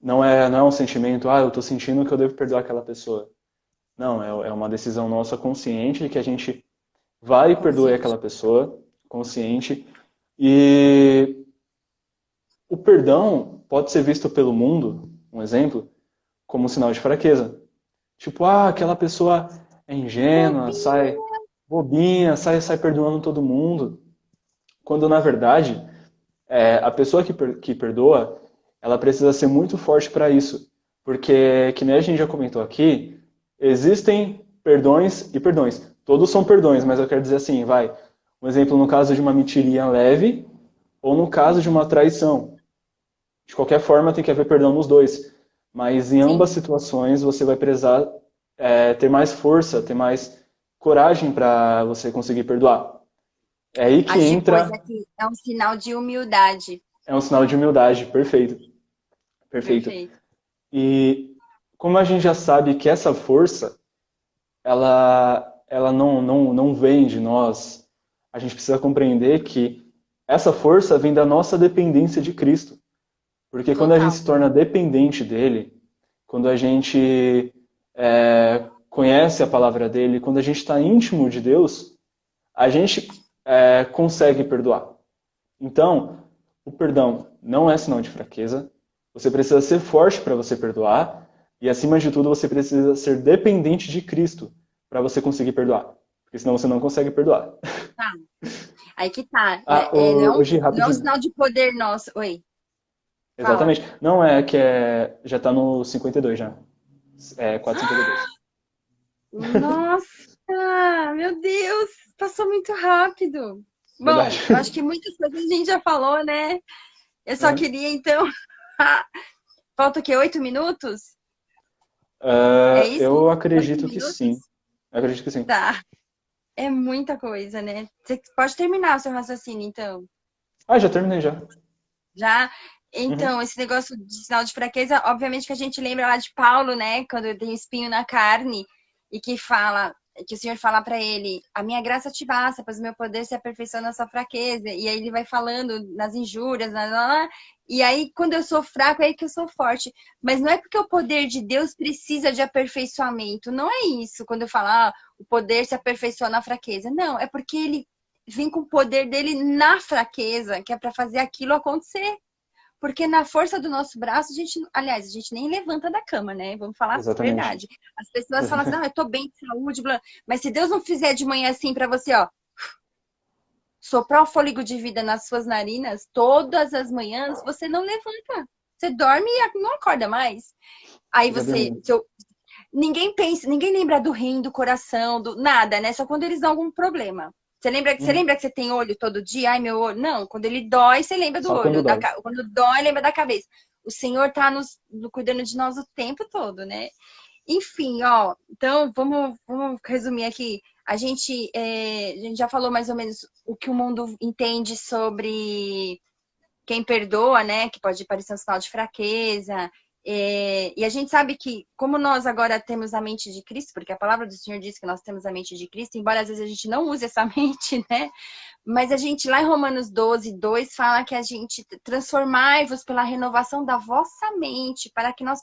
Não é um sentimento, eu estou sentindo que eu devo perdoar aquela pessoa. Não, é uma decisão nossa consciente de que a gente vai e perdoe consciente. aquela pessoa, consciente. E o perdão pode ser visto pelo mundo, um exemplo, como um sinal de fraqueza. Tipo, aquela pessoa é ingênua, sai Bobinho. bobinha, sai perdoando todo mundo. Quando, na verdade, a pessoa que perdoa, ela precisa ser muito forte para isso. Porque, que nem a gente já comentou aqui, existem perdões e perdões. Todos são perdões, mas eu quero dizer assim, vai. Um exemplo no caso de uma mentirinha leve ou no caso de uma traição. De qualquer forma, tem que haver perdão nos dois. Mas em ambas Sim. situações, você vai precisar ter mais força, ter mais coragem para você conseguir perdoar. É aí A que Gi pôs entra, aqui, é um sinal de humildade. é um sinal de humildade, perfeito, perfeito. Perfeito. E como a gente já sabe que essa força, ela não vem de nós, a gente precisa compreender que essa força vem da nossa dependência de Cristo. Porque quando a gente Total. se torna dependente dele, quando a gente conhece a palavra dele, quando a gente está íntimo de Deus, a gente consegue perdoar. Então, o perdão não é sinal de fraqueza. Você precisa ser forte para você perdoar. E, acima de tudo, você precisa ser dependente de Cristo para você conseguir perdoar. Porque senão você não consegue perdoar. Tá. Aí que tá. Hoje, Não é um rapidinho. sinal de poder nosso. Oi, fala. Exatamente. Não é que já está no 52 já. É 452. Nossa, meu Deus, passou muito rápido. Verdade. Bom, eu acho que muitas coisas a gente já falou, né? Eu só Uhum. queria, então. Falta o quê? 8 minutos? É isso? Eu 8 acredito que sim. minutos? Eu acredito que sim. Tá. É muita coisa, né? Você pode terminar o seu raciocínio, então. Já terminei já. Já? Uhum. Então, esse negócio de sinal de fraqueza, obviamente que a gente lembra lá de Paulo, né? Quando tem espinho na carne e que o Senhor fala para ele: a minha graça te basta, pois o meu poder se aperfeiçoa na sua fraqueza. E aí ele vai falando nas injúrias, e aí quando eu sou fraco é aí que eu sou forte. Mas não é porque o poder de Deus precisa de aperfeiçoamento, não é isso. Quando eu falo, o poder se aperfeiçoa na fraqueza. Não, é porque ele vem com o poder dele na fraqueza, que é para fazer aquilo acontecer. Porque na força do nosso braço, aliás, a gente nem levanta da cama, né? Vamos falar a Exatamente. verdade. As pessoas falam assim: eu tô bem de saúde, mas se Deus não fizer de manhã assim para você, soprar o fôlego de vida nas suas narinas todas as manhãs, você não levanta. Você dorme e não acorda mais. Aí Fica você, dormindo. ninguém pensa, ninguém lembra do rim, do coração, do nada, né? Só quando eles dão algum problema. Você lembra que você tem olho todo dia? Ai, meu olho. Não, quando ele dói, você lembra do Só olho. quando dói. Quando dói, lembra da cabeça. O Senhor tá cuidando de nós o tempo todo, né? Enfim, ó. Então, vamos resumir aqui. A gente já falou mais ou menos o que o mundo entende sobre quem perdoa, né? Que pode parecer um sinal de fraqueza. E a gente sabe que, como nós agora temos a mente de Cristo, porque a palavra do Senhor diz que nós temos a mente de Cristo, embora às vezes a gente não use essa mente, né? Mas a gente, lá em Romanos 12, 2, fala que a gente transformai-vos pela renovação da vossa mente, para que nós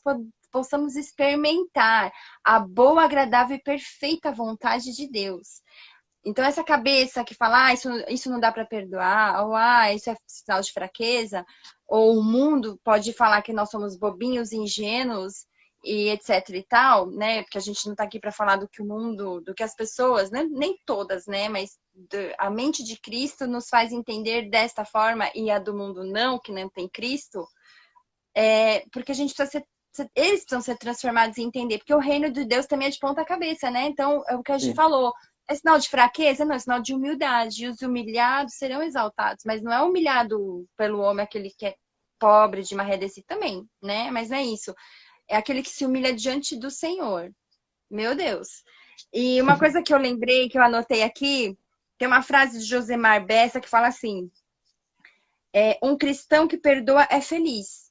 possamos experimentar a boa, agradável e perfeita vontade de Deus. Então, essa cabeça que fala, isso não dá para perdoar, ou isso é sinal de fraqueza, ou o mundo pode falar que nós somos bobinhos, ingênuos, e etc e tal, né? Porque a gente não está aqui para falar do que o mundo, do que as pessoas, né? Nem todas, né? Mas a mente de Cristo nos faz entender desta forma, e a do mundo não, que não tem Cristo, porque a gente precisa eles precisam ser transformados e entender, porque o reino de Deus também é de ponta cabeça, né? Então, é o que a gente falou. É sinal de fraqueza? Não, é sinal de humildade. E os humilhados serão exaltados. Mas não é humilhado pelo homem aquele que é pobre, de maré descida também, né? Mas não é isso. É aquele que se humilha diante do Senhor. Meu Deus. E uma coisa que eu lembrei, que eu anotei aqui, tem uma frase de Josemar Bessa que fala assim: um cristão que perdoa é feliz.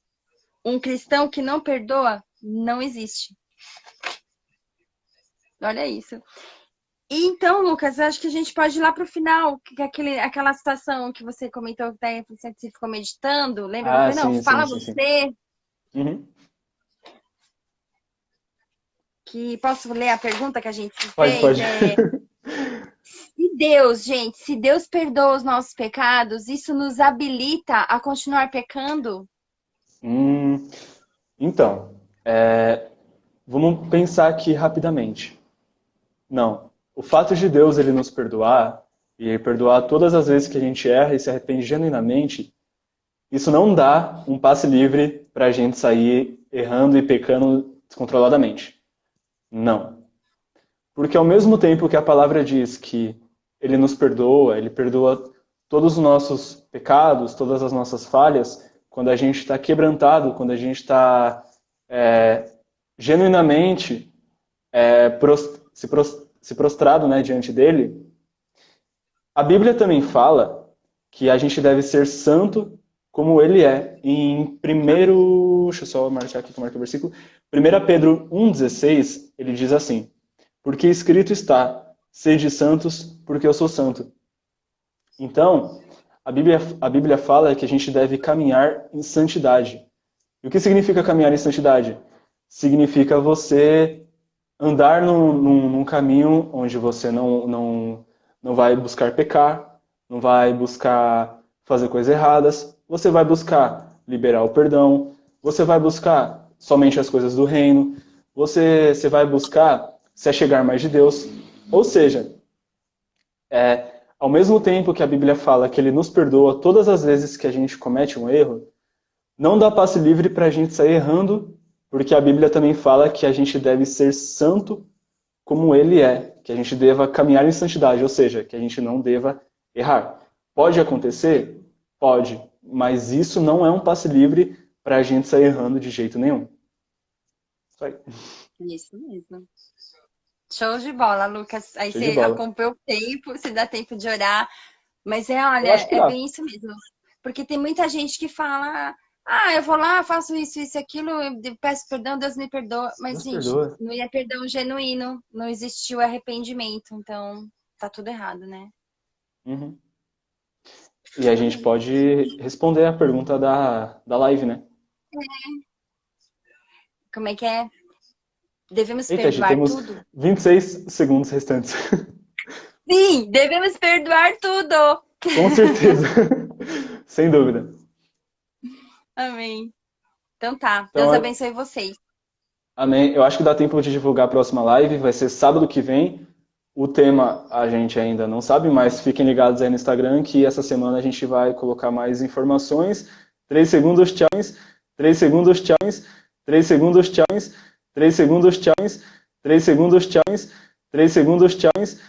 Um cristão que não perdoa não existe. Olha isso. Então, Lucas, acho que a gente pode ir lá para o final, aquela situação que você comentou que você ficou meditando. Lembra? Eu falei, não, fala você. Uhum. Que posso ler a pergunta que a gente fez? Pode. Se Deus perdoa os nossos pecados, isso nos habilita a continuar pecando? Então, vamos pensar aqui rapidamente. Não. O fato de Deus ele nos perdoar, e perdoar todas as vezes que a gente erra e se arrepende genuinamente, isso não dá um passe livre para a gente sair errando e pecando descontroladamente. Não. Porque ao mesmo tempo que a palavra diz que ele nos perdoa, ele perdoa todos os nossos pecados, todas as nossas falhas, quando a gente está quebrantado, quando a gente está genuinamente se prostrado, né, diante dele, a Bíblia também fala que a gente deve ser santo como ele é. Deixa eu só marcar aqui que eu marquei o versículo. 1 Pedro 1,16, ele diz assim: porque escrito está, sede santos, porque eu sou santo. Então, a Bíblia fala que a gente deve caminhar em santidade. E o que significa caminhar em santidade? Significa você andar num caminho onde você não vai buscar pecar, não vai buscar fazer coisas erradas, você vai buscar liberar o perdão, você vai buscar somente as coisas do reino, você vai buscar se achegar mais de Deus. Ou seja, ao mesmo tempo que a Bíblia fala que ele nos perdoa todas as vezes que a gente comete um erro, não dá passe livre para a gente sair errando, porque a Bíblia também fala que a gente deve ser santo como ele é, que a gente deva caminhar em santidade, ou seja, que a gente não deva errar. Pode acontecer? Pode, mas isso não é um passe livre para a gente sair errando de jeito nenhum. Isso aí. Isso mesmo. Show de bola, Lucas. Aí você acompanhou o tempo, se dá tempo de orar. Mas olha, é bem isso mesmo. Porque tem muita gente que fala... eu vou lá, faço isso, isso, aquilo, eu peço perdão, Deus me perdoa. Mas, gente, não é perdão genuíno, não existiu arrependimento, então tá tudo errado, né? Uhum. E a gente pode responder a pergunta da live, né? Como é que é? Devemos perdoar temos tudo? 26 segundos restantes. Sim, devemos perdoar tudo! Com certeza. Sem dúvida. Amém. Então tá. Deus abençoe vocês. Amém. Eu acho que dá tempo de divulgar a próxima live. Vai ser sábado que vem. O tema a gente ainda não sabe, mas fiquem ligados aí no Instagram que essa semana a gente vai colocar mais informações. 3 segundos, tchauns. 3 segundos, tchauns. 3 segundos, tchauns. 3 segundos, tchauns. 3 segundos, tchauns. 3 segundos, tchauns.